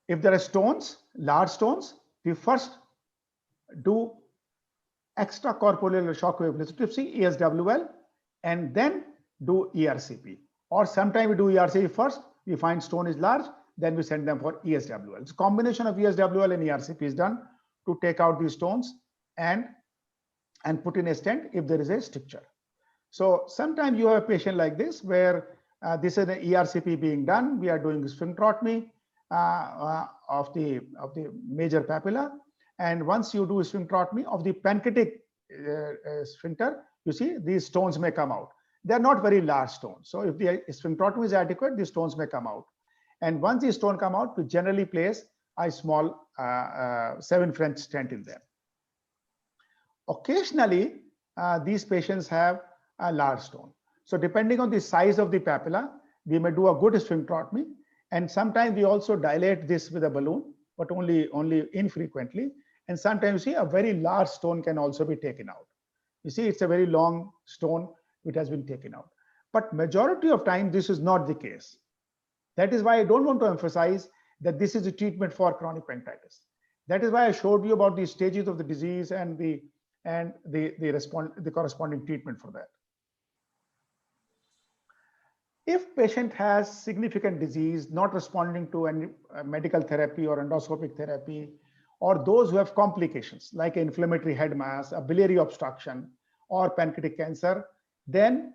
If there are stones, large stones, we first do extracorporeal shock wave lithotripsy, ESWL, and then do ERCP. Or sometimes we do ERCP first, we find stone is large, then we send them for ESWL. So combination of ESWL and ERCP is done to take out these stones and put in a stent if there is a stricture. So sometimes you have a patient like this where this is an ERCP being done. We are doing sphincterotomy of the major papilla. And once you do sphincterotomy of the pancreatic sphincter, you see these stones may come out. They are not very large stones. So if the sphincterotomy is adequate, these stones may come out. And once these stones come out, we generally place a small 7 French stent in them. Occasionally, these patients have a large stone. So depending on the size of the papilla, we may do a good sphincterotomy. And sometimes we also dilate this with a balloon, but only infrequently. And sometimes you see a very large stone can also be taken out. You see, it's a very long stone which has been taken out. But majority of time, this is not the case. That is why I don't want to emphasize that this is a treatment for chronic pancreatitis. That is why I showed you about the stages of the disease and the corresponding treatment for that. If patient has significant disease, not responding to any medical therapy or endoscopic therapy, or those who have complications like inflammatory head mass, a biliary obstruction, or pancreatic cancer, then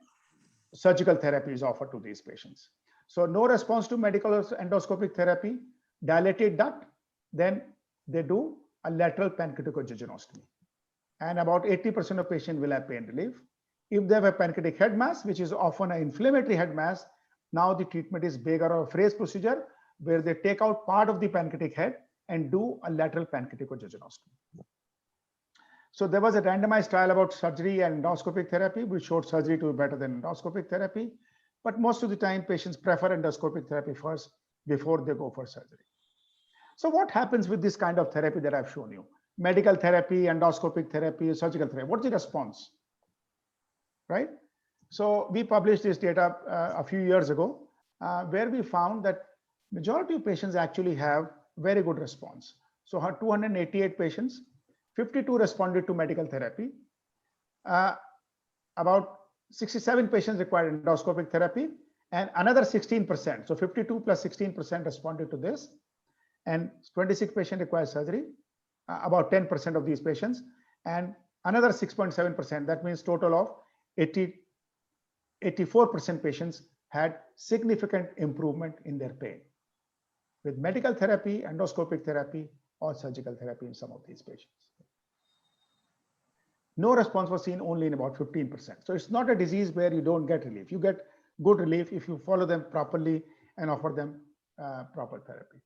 surgical therapy is offered to these patients. So no response to medical or endoscopic therapy, dilated duct, then they do a lateral pancreaticojejunostomy. And about 80% of patients will have pain relief. If they have a pancreatic head mass, which is often an inflammatory head mass, now the treatment is Beger or Fraise procedure, where they take out part of the pancreatic head and do a lateral pancreaticojejunostomy. So there was a randomized trial about surgery and endoscopic therapy, which showed surgery to be better than endoscopic therapy. But most of the time, patients prefer endoscopic therapy first before they go for surgery. So what happens with this kind of therapy that I've shown you? Medical therapy, endoscopic therapy, surgical therapy. What's the response? Right? So we published this data a few years ago, where we found that majority of patients actually have very good response. So 288 patients, 52 responded to medical therapy. About 67 patients required endoscopic therapy, and another 16%, so 52 plus 16% responded to this. and 26 patients require surgery, about 10% of these patients, and another 6.7%, that means total of 84% patients had significant improvement in their pain with medical therapy, endoscopic therapy, or surgical therapy in some of these patients. No response was seen only in about 15%. So it's not a disease where you don't get relief. You get good relief if you follow them properly and offer them proper therapy.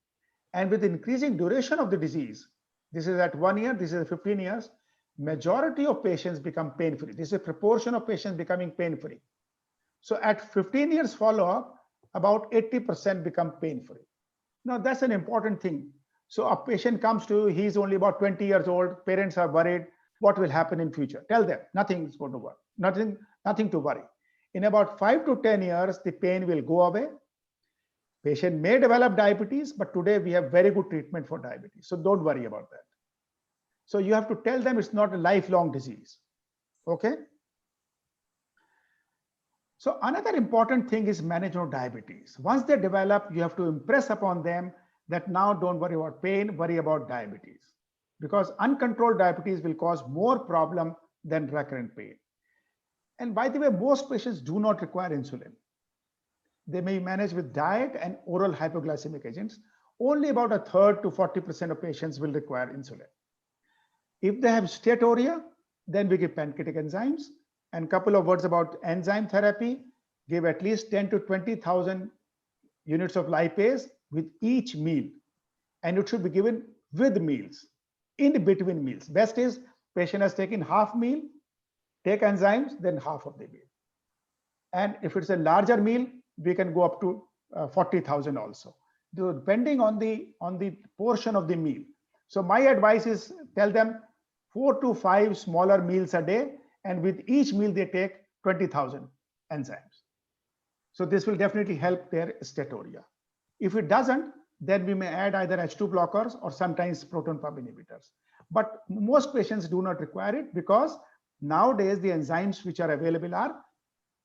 And with increasing duration of the disease, this is at 1 year, this is at 15 years, majority of patients become pain-free. This is a proportion of patients becoming pain-free. So at 15 years follow-up, about 80% become pain-free. Now that's an important thing. So a patient comes to you, he's only about 20 years old, parents are worried, what will happen in future? Tell them, nothing is going to work, nothing to worry. In about 5 to 10 years, the pain will go away. Patient may develop diabetes, but today we have very good treatment for diabetes. So don't worry about that. So you have to tell them it's not a lifelong disease. Okay. So another important thing is management of diabetes. Once they develop, you have to impress upon them that now don't worry about pain, worry about diabetes. Because uncontrolled diabetes will cause more problem than recurrent pain. And by the way, most patients do not require insulin. They may manage with diet and oral hypoglycemic agents. Only about a third to 40% of patients will require insulin. If they have steatoria, then we give pancreatic enzymes. And a couple of words about enzyme therapy, give at least 10 to 20,000 units of lipase with each meal. And it should be given with meals, in between meals. Best is patient has taken half meal, take enzymes, then half of the meal. And if it's a larger meal, we can go up to 40,000 also, depending on the portion of the meal. So my advice is tell them 4 to 5 smaller meals a day, and with each meal they take 20,000 enzymes. So this will definitely help their steatoria. If it doesn't, then we may add either H2 blockers or sometimes proton pump inhibitors. But most patients do not require it because nowadays the enzymes which are available are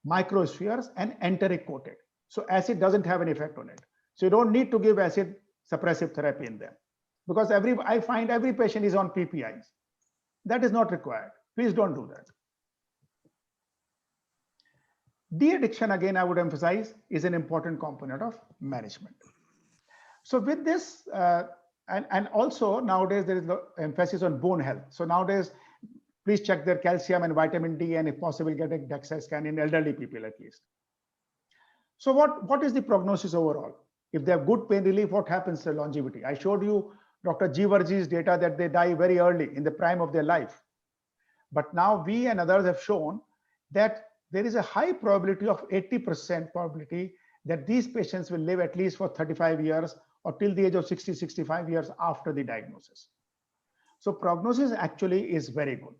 microspheres and enteric coated. So acid doesn't have an effect on it. So you don't need to give acid suppressive therapy in them because I find every patient is on PPIs. That is not required. Please don't do that. De-addiction, again, I would emphasize, is an important component of management. So with this, and also nowadays there is the emphasis on bone health. So nowadays, please check their calcium and vitamin D, and if possible, get a DEXA scan in elderly people at least. So what is the prognosis overall? If they have good pain relief, what happens to longevity? I showed you Dr. Jeevarji's data that they die very early in the prime of their life. But now we and others have shown that there is a high probability of 80% probability that these patients will live at least for 35 years or till the age of 60, 65 years after the diagnosis. So prognosis actually is very good.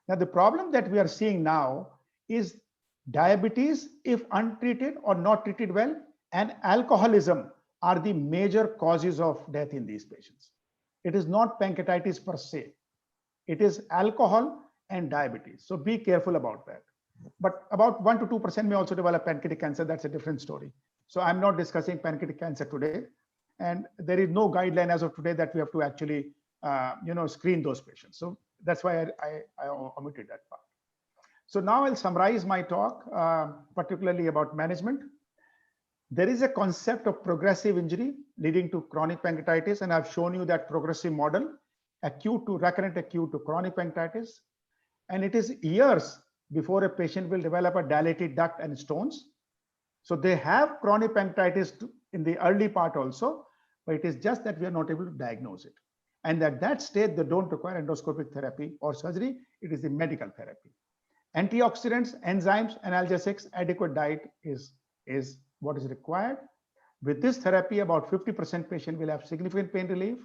Now, the problem that we are seeing now is diabetes, if untreated or not treated well, and alcoholism are the major causes of death in these patients. It is not pancreatitis per se. It is alcohol and diabetes. So be careful about that. But about 1 to 2% may also develop pancreatic cancer. That's a different story. So I'm not discussing pancreatic cancer today. And there is no guideline as of today that we have to actually screen those patients. So that's why I omitted that part. So now I'll summarize my talk, particularly about management. There is a concept of progressive injury leading to chronic pancreatitis, and I've shown you that progressive model, acute to recurrent, acute to chronic pancreatitis. And it is years before a patient will develop a dilated duct and stones. So they have chronic pancreatitis in the early part also, but it is just that we are not able to diagnose it. And at that stage, they don't require endoscopic therapy or surgery. It is the medical therapy. Antioxidants, enzymes, analgesics, adequate diet is what is required. With this therapy, about 50% patient will have significant pain relief.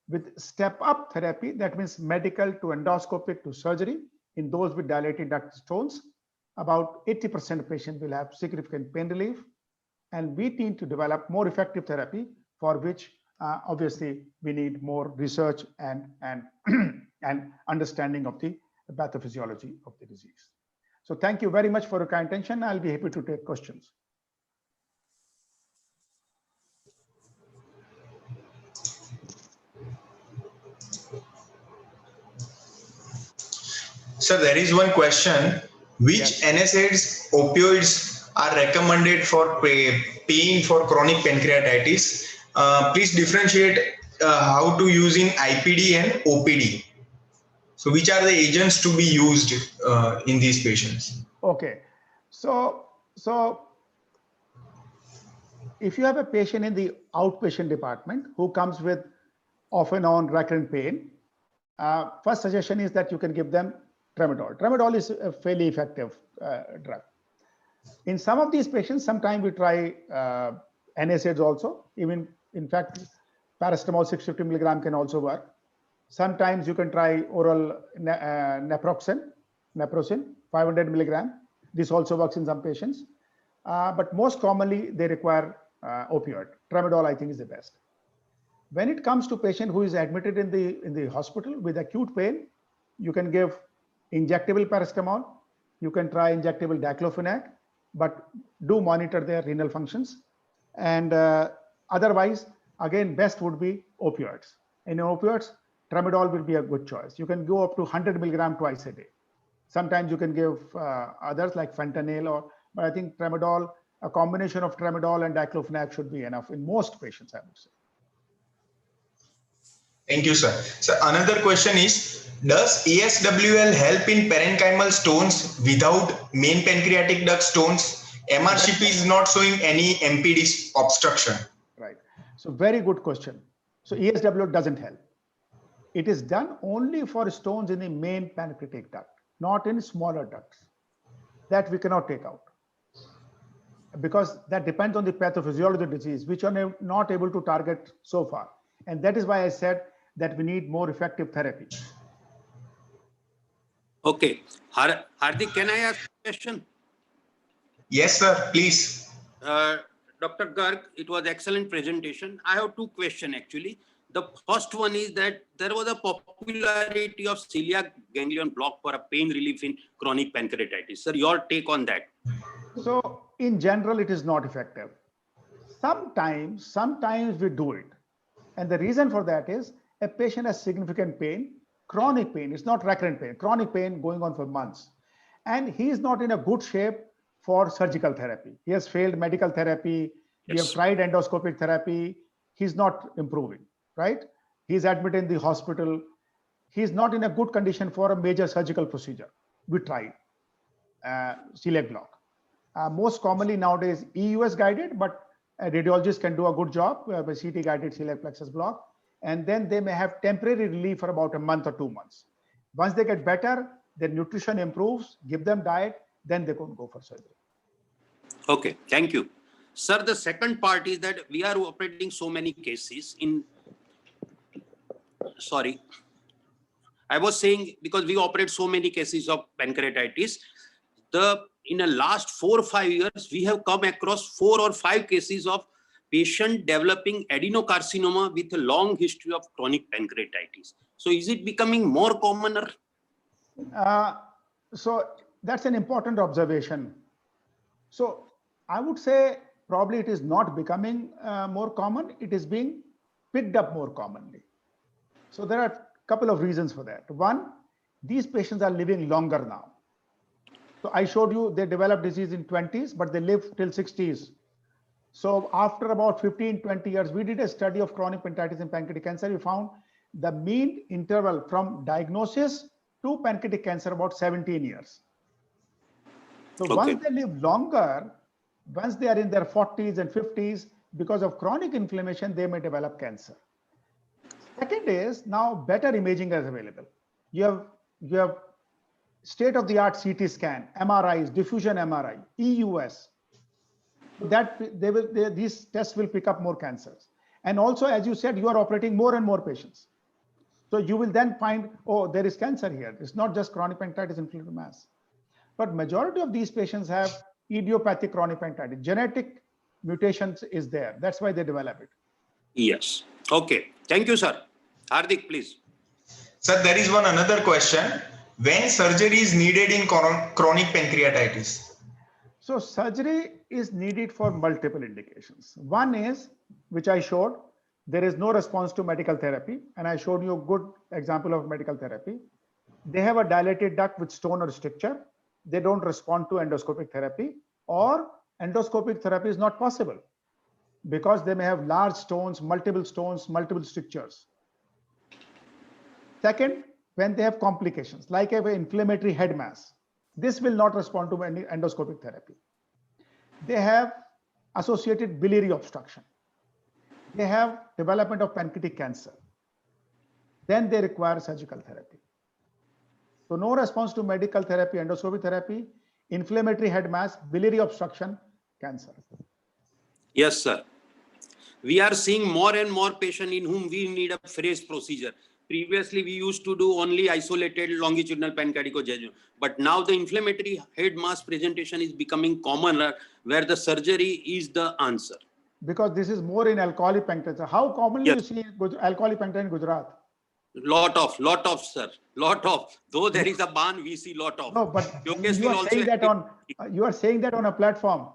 With step-up therapy, that means medical to endoscopic to surgery, in those with dilated duct stones, about 80% of patients will have significant pain relief. And we need to develop more effective therapy, for which obviously we need more research and understanding of the pathophysiology of the disease. So thank you very much for your kind attention. I'll be happy to take questions. Sir, there is one question. Which NSAIDs opioids are recommended for pain for chronic pancreatitis? Please differentiate how to use in IPD and OPD. So which are the agents to be used in these patients? Okay. So if you have a patient in the outpatient department who comes with off and on recurrent pain, first suggestion is that you can give them tramadol. Tramadol is a fairly effective drug. In some of these patients, sometimes we try NSAIDs also. Even in fact, paracetamol 650 milligram can also work. Sometimes you can try oral naproxen 500 milligram. This also works in some patients. But most commonly, they require opioid. Tramadol, I think, is the best. When it comes to patient who is admitted in the hospital with acute pain, you can give injectable paracetamol. You can try injectable diclofenac, but do monitor their renal functions. And otherwise, again, best would be opioids. In opioids, tramadol will be a good choice. You can go up to 100 milligram twice a day. Sometimes you can give others like fentanyl, but I think tramadol, a combination of tramadol and diclofenac should be enough in most patients, I would say. Thank you, sir. So another question is, does ESWL help in parenchymal stones without main pancreatic duct stones? MRCP is not showing any MPD obstruction. Right. So very good question. So ESWL doesn't help. It is done only for stones in the main pancreatic duct, not in smaller ducts. That we cannot take out, because that depends on the pathophysiology of the disease, which are not able to target so far. And that is why I said that we need more effective therapy. Okay. Hardik, can I ask a question? Yes, sir, please. Dr. Garg, it was excellent presentation. I have two questions actually. The first one is that there was a popularity of celiac ganglion block for a pain relief in chronic pancreatitis. Sir, your take on that? So in general, it is not effective. Sometimes we do it. And the reason for that is a patient has significant pain, chronic pain. It's not recurrent pain, chronic pain going on for months. And he is not in a good shape for surgical therapy. He has failed medical therapy. We have tried endoscopic therapy. He's not improving, right? He's admitted in the hospital. He's not in a good condition for a major surgical procedure. We tried celiac block. Most commonly nowadays, EUS guided, but a radiologist can do a good job by CT guided celiac plexus block. And then they may have temporary relief for about a month or 2 months. Once they get better, their nutrition improves, give them diet, then they can go for surgery. Okay, thank you. Sir, the second part is that we are operating so many cases in, sorry, I was saying because we operate so many cases of pancreatitis, in the last 4 or 5 years, we have come across 4 or 5 cases of patient developing adenocarcinoma with a long history of chronic pancreatitis. So is it becoming more commoner? So that's an important observation. So I would say probably it is not becoming more common. It is being picked up more commonly. So there are a couple of reasons for that. One, these patients are living longer now. So I showed you they develop disease in 20s, but they live till 60s. So after about 15, 20 years, we did a study of chronic pancreatitis and pancreatic cancer. We found the mean interval from diagnosis to pancreatic cancer about 17 years. So once they live longer, once they are in their 40s and 50s, because of chronic inflammation, they may develop cancer. Second is now better imaging is available. You have state-of-the-art CT scan, MRIs, diffusion MRI, EUS. That these tests will pick up more cancers. And also, as you said, you are operating more and more patients. So you will then find, oh, there is cancer here. It's not just chronic pancreatitis inflammatory mass. But majority of these patients have idiopathic chronic pancreatitis. Genetic mutations is there. That's why they develop it. Yes. Okay. Thank you, sir. Hardik, please. Sir, there is another question. When surgery is needed in chronic pancreatitis? So surgery is needed for multiple indications. One is, which I showed, there is no response to medical therapy. And I showed you a good example of medical therapy. they have a dilated duct with stone or stricture, they don't respond to endoscopic therapy, or endoscopic therapy is not possible because they may have large stones, multiple strictures. Second, when they have complications like an inflammatory head mass, this will not respond to any endoscopic therapy. They have associated biliary obstruction. They have development of pancreatic cancer. Then they require surgical therapy. So no response to medical therapy, endoscopic therapy, inflammatory head mass, biliary obstruction, cancer. Yes, sir. We are seeing more and more patients in whom we need a phrase procedure. Previously, we used to do only isolated longitudinal pancreaticogenesis, but now the inflammatory head mass presentation is becoming commoner, where the surgery is the answer. Because this is more in alcoholic pancreatitis. How commonly Yes. you see alcoholic pancreatitis in Gujarat? Lot of, sir. Lot of. Though there is a ban, we see lot of. No, but Yogesh you will are also saying that agree. you are saying that on a platform.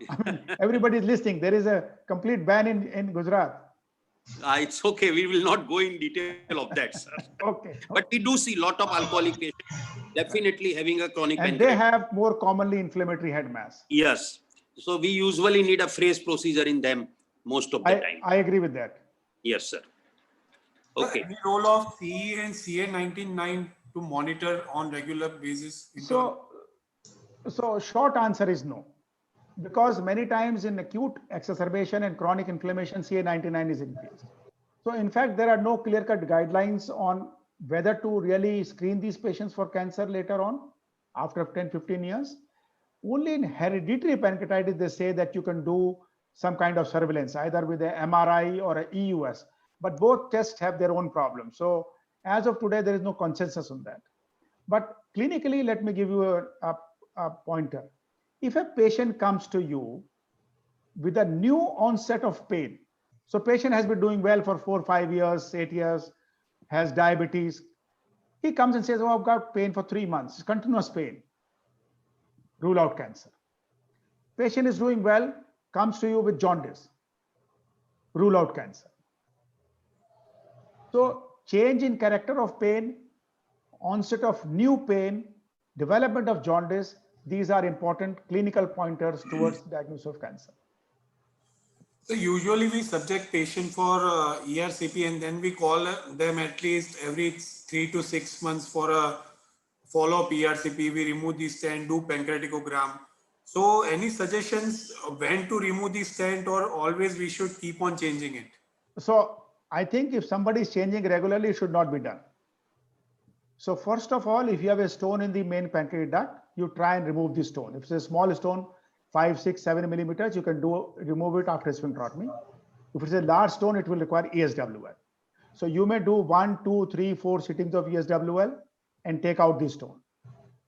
I mean, everybody is listening. There is a complete ban in Gujarat. It's okay. We will not go in detail of that, sir. Okay. But we do see lot of alcoholic patients definitely having a chronic And they pancreatitis. have more commonly inflammatory head mass. Yes. So we usually need a phrase procedure in them most of the time. I agree with that. Yes, sir. Sir, Okay. any role of CE and CA19-9 to monitor on regular basis? So short answer is no, because many times in acute exacerbation and chronic inflammation, CA19-9 is increased. So in fact, there are no clear-cut guidelines on whether to really screen these patients for cancer later on after 10, 15 years. Only in hereditary pancreatitis, they say that you can do some kind of surveillance, either with a MRI or a EUS, but both tests have their own problems. So as of today, there is no consensus on that. But clinically, let me give you a pointer. If a patient comes to you with a new onset of pain, so patient has been doing well for 4, 5 years, 8 years, has diabetes, he comes and says, oh, I've got pain for 3 months, continuous pain, rule out cancer. Patient is doing well, comes to you with jaundice, rule out cancer. So change in character of pain, onset of new pain, development of jaundice, these are important clinical pointers towards diagnosis of cancer. So usually we subject patient for ERCP and then we call them at least every 3 to 6 months for a follow-up ERCP. We remove the stent, do pancreaticogram. So any suggestions when to remove the stent, or always we should keep on changing it? So I think if somebody is changing regularly, it should not be done. So first of all, if you have a stone in the main pancreatic duct, you try and remove the stone. If it's a small stone, 5, 6, 7 millimeters, you can remove it after sphincterotomy. If it's a large stone, it will require ESWL. So you may do 1, 2, 3, 4 sittings of ESWL and take out the stone.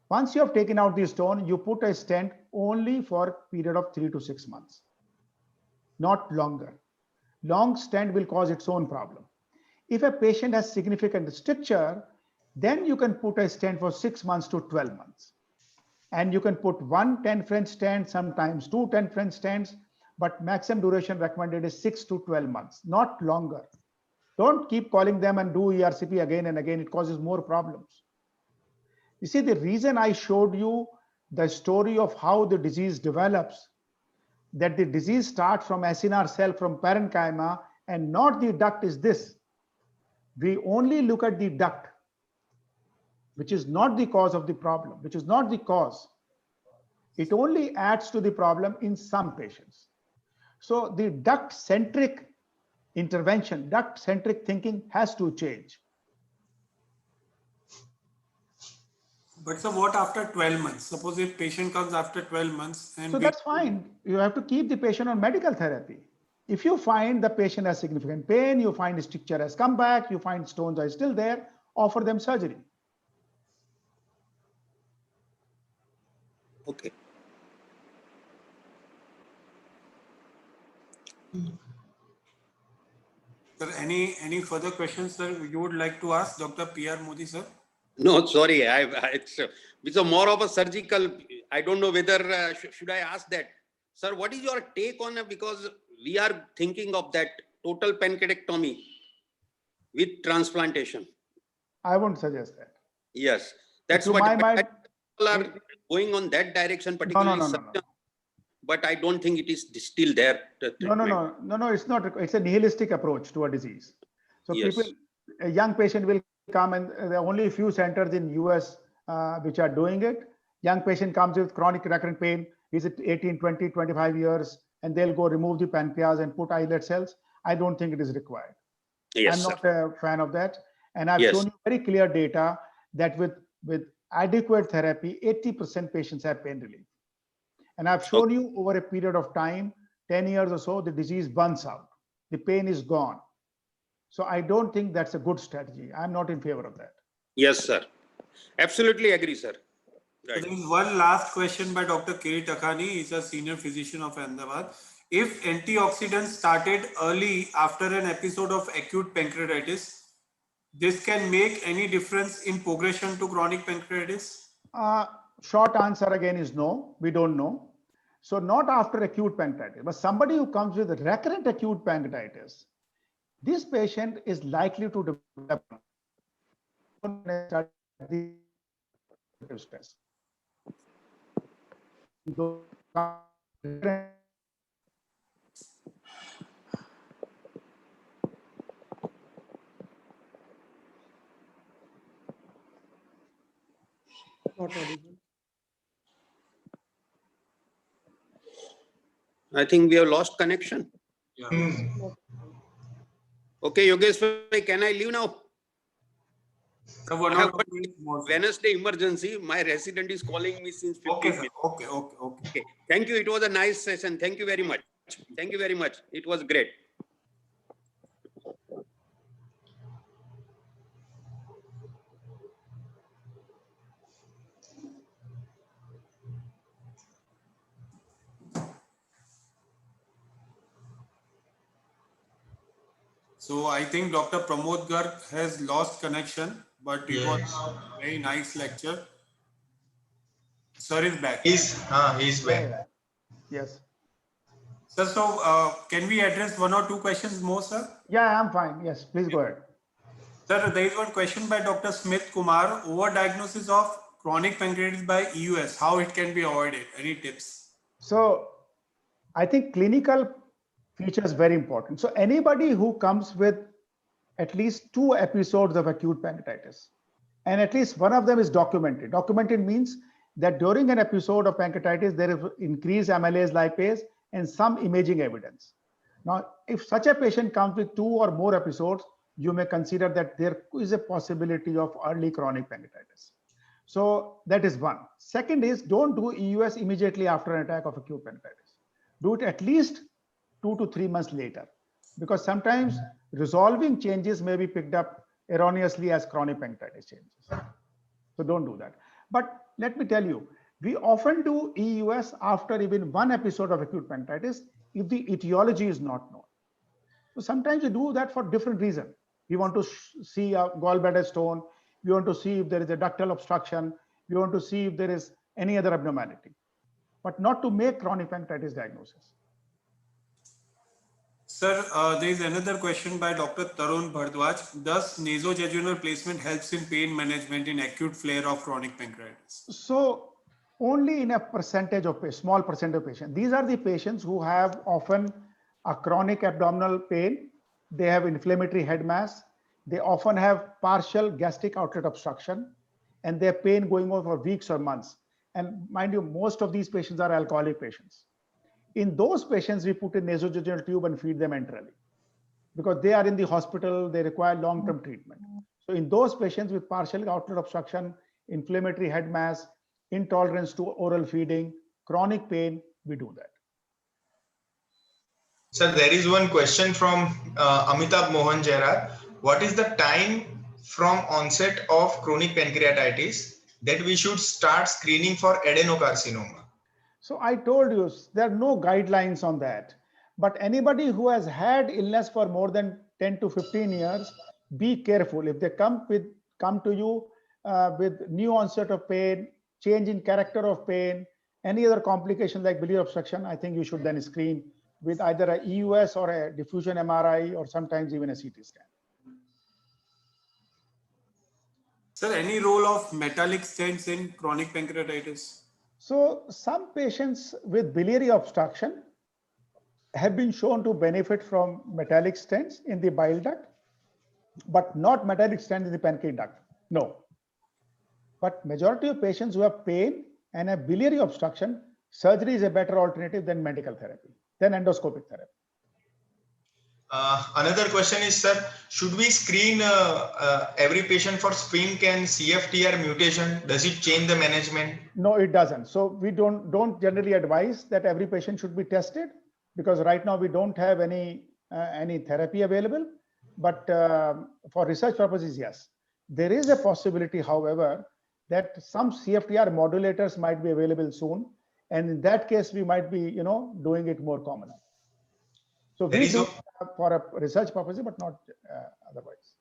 Once you have taken out the stone, you put a stent only for a period of 3 to 6 months, not longer. Long stent will cause its own problem. If a patient has significant stricture, then you can put a stent for 6 months to 12 months. And you can put 1 10 French stent, sometimes 2 10 French stents, but maximum duration recommended is 6 to 12 months, not longer. Don't keep calling them and do ERCP again and again. It causes more problems. You see, the reason I showed you the story of how the disease develops, that the disease starts from acinar cell, from parenchyma, and not the duct, is this. We only look at the duct, which is not the cause of the problem, which is not the cause. It only adds to the problem in some patients. So the duct-centric intervention, duct-centric thinking has to change. But so what after 12 months? Suppose if patient comes after 12 months and So that's fine. You have to keep the patient on medical therapy. If you find the patient has significant pain, you find the stricture has come back, you find stones are still there, offer them surgery. Okay. Sir, any further questions, sir, you would like to ask Dr. P.R. Modi, sir? No, sorry. It's a more of a surgical. I don't know whether should I ask that, sir. What is your take on it? Because we are thinking of that total pancreatectomy with transplantation. I won't suggest that. Yes, that's To what my mind, people are it- going on that direction, no, particularly no. surgeons. But I don't think it is still there. The treatment. No, it's not. It's a nihilistic approach to a disease. So people, Yes. a young patient will come, and there are only a few centers in US which are doing it. Young patient comes with chronic recurrent pain. Is it 18, 20, 25 years, and they'll go remove the pancreas and put islet cells. I don't think it is required. Yes, I'm sir. not a fan of that. And I've Yes. shown you very clear data that with adequate therapy, 80% patients have pain relief. And I've shown you over a period of time, 10 years or so, the disease burns out. The pain is gone. So I don't think that's a good strategy. I'm not in favor of that. Yes, sir. Absolutely agree, sir. So Right. there is one last question by Dr. Kirit Akhani. He's a senior physician of Ahmedabad. If antioxidants started early after an episode of acute pancreatitis, this can make any difference in progression to chronic pancreatitis? Short answer again is no, we don't know. So not after acute pancreatitis, but somebody who comes with recurrent acute pancreatitis, this patient is likely to develop stress. Not audible. I think we have lost connection. Hmm. Okay, Yogesh, bhai, can I leave now? So one I or have two got minutes more. Wednesday emergency. My resident is calling me since 15 Okay, sir. minutes. Okay. Okay. Thank you. It was a nice session. Thank you very much. Thank you very much. It was great. So I think Dr. Pramod Garg has lost connection, but it was Yes. a very nice lecture. Sir is back. He's back. Yeah. Yes. Sir, so can we address one or two questions more, sir? Yeah, I'm fine. Yes, please go ahead. Sir, there is one question by Dr. Smith Kumar. Overdiagnosis of chronic pancreatitis by EUS, how it can be avoided? Any tips? So I think clinical feature is very important. So anybody who comes with at least 2 episodes of acute pancreatitis, and at least one of them is documented. Documented means that during an episode of pancreatitis, there is increased amylase lipase and some imaging evidence. Now, if such a patient comes with 2 or more episodes, you may consider that there is a possibility of early chronic pancreatitis. So that is one. Second is don't do EUS immediately after an attack of acute pancreatitis. Do it at least 2 to 3 months later, because sometimes resolving changes may be picked up erroneously as chronic pancreatitis changes. So don't do that. But let me tell you, we often do EUS after even one episode of acute pancreatitis if the etiology is not known. So sometimes we do that for different reasons. We want to see a gallbladder stone. We want to see if there is a ductal obstruction. We want to see if there is any other abnormality, but not to make chronic pancreatitis diagnosis. Sir, there is another question by Dr. Tarun Bhardwaj. Does nasojejunal placement helps in pain management in acute flare of chronic pancreatitis? So only in a percentage of small percentage of patients. These are the patients who have often a chronic abdominal pain. They have inflammatory head mass. They often have partial gastric outlet obstruction, and their pain going on for weeks or months. And mind you, most of these patients are alcoholic patients. In those patients, we put a nasojejunal tube and feed them enterally because they are in the hospital, they require long-term treatment. So in those patients with partial outlet obstruction, inflammatory head mass, intolerance to oral feeding, chronic pain, we do that. Sir, there is one question from Amitabh Mohan Jera. What is the time from onset of chronic pancreatitis that we should start screening for adenocarcinoma? So I told you there are no guidelines on that. But anybody who has had illness for more than 10 to 15 years, be careful. If they come to you with new onset of pain, change in character of pain, any other complication like biliary obstruction, I think you should then screen with either a EUS or a diffusion MRI or sometimes even a CT scan. Sir, any role of metallic stents in chronic pancreatitis? So some patients with biliary obstruction have been shown to benefit from metallic stents in the bile duct, but not metallic stents in the pancreatic duct. No. But majority of patients who have pain and have biliary obstruction, surgery is a better alternative than medical therapy, than endoscopic therapy. Another question is, sir, should we screen every patient for SPINC and CFTR mutation? Does it change the management? No, it doesn't. So we don't generally advise that every patient should be tested, because right now we don't have any therapy available. But for research purposes, yes, there is a possibility, however, that some CFTR modulators might be available soon, and in that case, we might be, doing it more commonly. So There we is do for a research purpose, but not otherwise.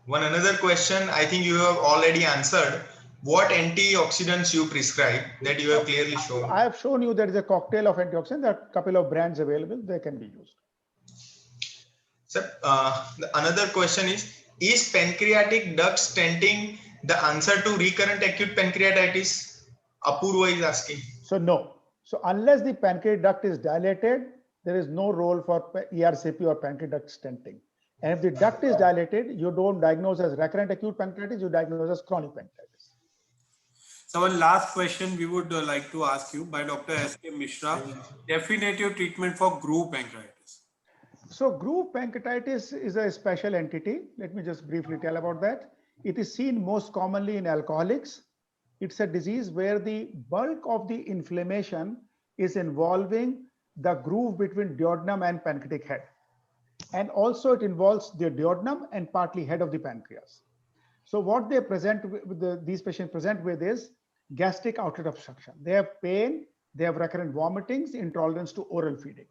one another question. I think you have already answered. What antioxidants you prescribe that you have clearly shown? I have shown you there is a cocktail of antioxidants. There are a couple of brands available. They can be used. Sir, another question is pancreatic duct stenting the answer to recurrent acute pancreatitis? Apurva is asking. So no. So unless the pancreatic duct is dilated, there is no role for ERCP or pancreatic duct stenting. And if the duct is dilated, you don't diagnose as recurrent acute pancreatitis, you diagnose as chronic pancreatitis. So one last question we would like to ask you by Dr. S.K. Mishra, definitive treatment for groove pancreatitis. So groove pancreatitis is a special entity. Let me just briefly tell about that. It is seen most commonly in alcoholics. It's a disease where the bulk of the inflammation is involving the groove between duodenum and pancreatic head. And also it involves the duodenum and partly head of the pancreas. So what they present with these patients present with is gastric outlet obstruction. They have pain, they have recurrent vomitings, intolerance to oral feeding.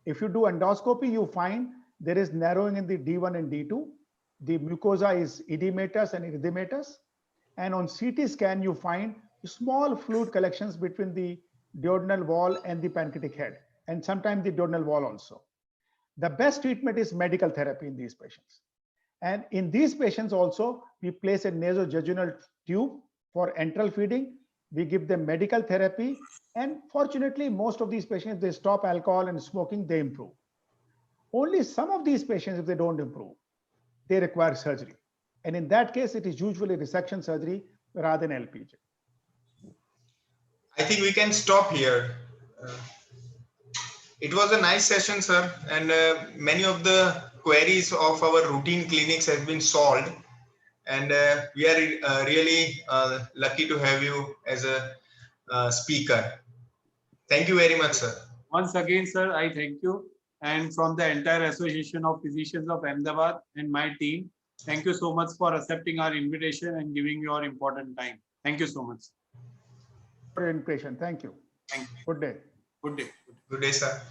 If you do endoscopy, you find there is narrowing in the D1 and D2. The mucosa is edematous and erythematous. And on CT scan, you find small fluid collections between the duodenal wall and the pancreatic head, and sometimes the duodenal wall also. The best treatment is medical therapy in these patients. And in these patients also, we place a nasojejunal tube for enteral feeding. We give them medical therapy. And fortunately, most of these patients, they stop alcohol and smoking, they improve. Only some of these patients, if they don't improve, they require surgery. And in that case, it is usually resection surgery rather than LPG. I think we can stop here. It was a nice session, sir, and many of the queries of our routine clinics have been solved. And we are really lucky to have you as a speaker. Thank you very much, sir. Once again, sir, I thank you. And from the entire Association of Physicians of Ahmedabad and my team, thank you so much for accepting our invitation and giving your important time. Thank you so much. For your invitation. Thank you. Thank you. Good day. Good day. Good day, sir.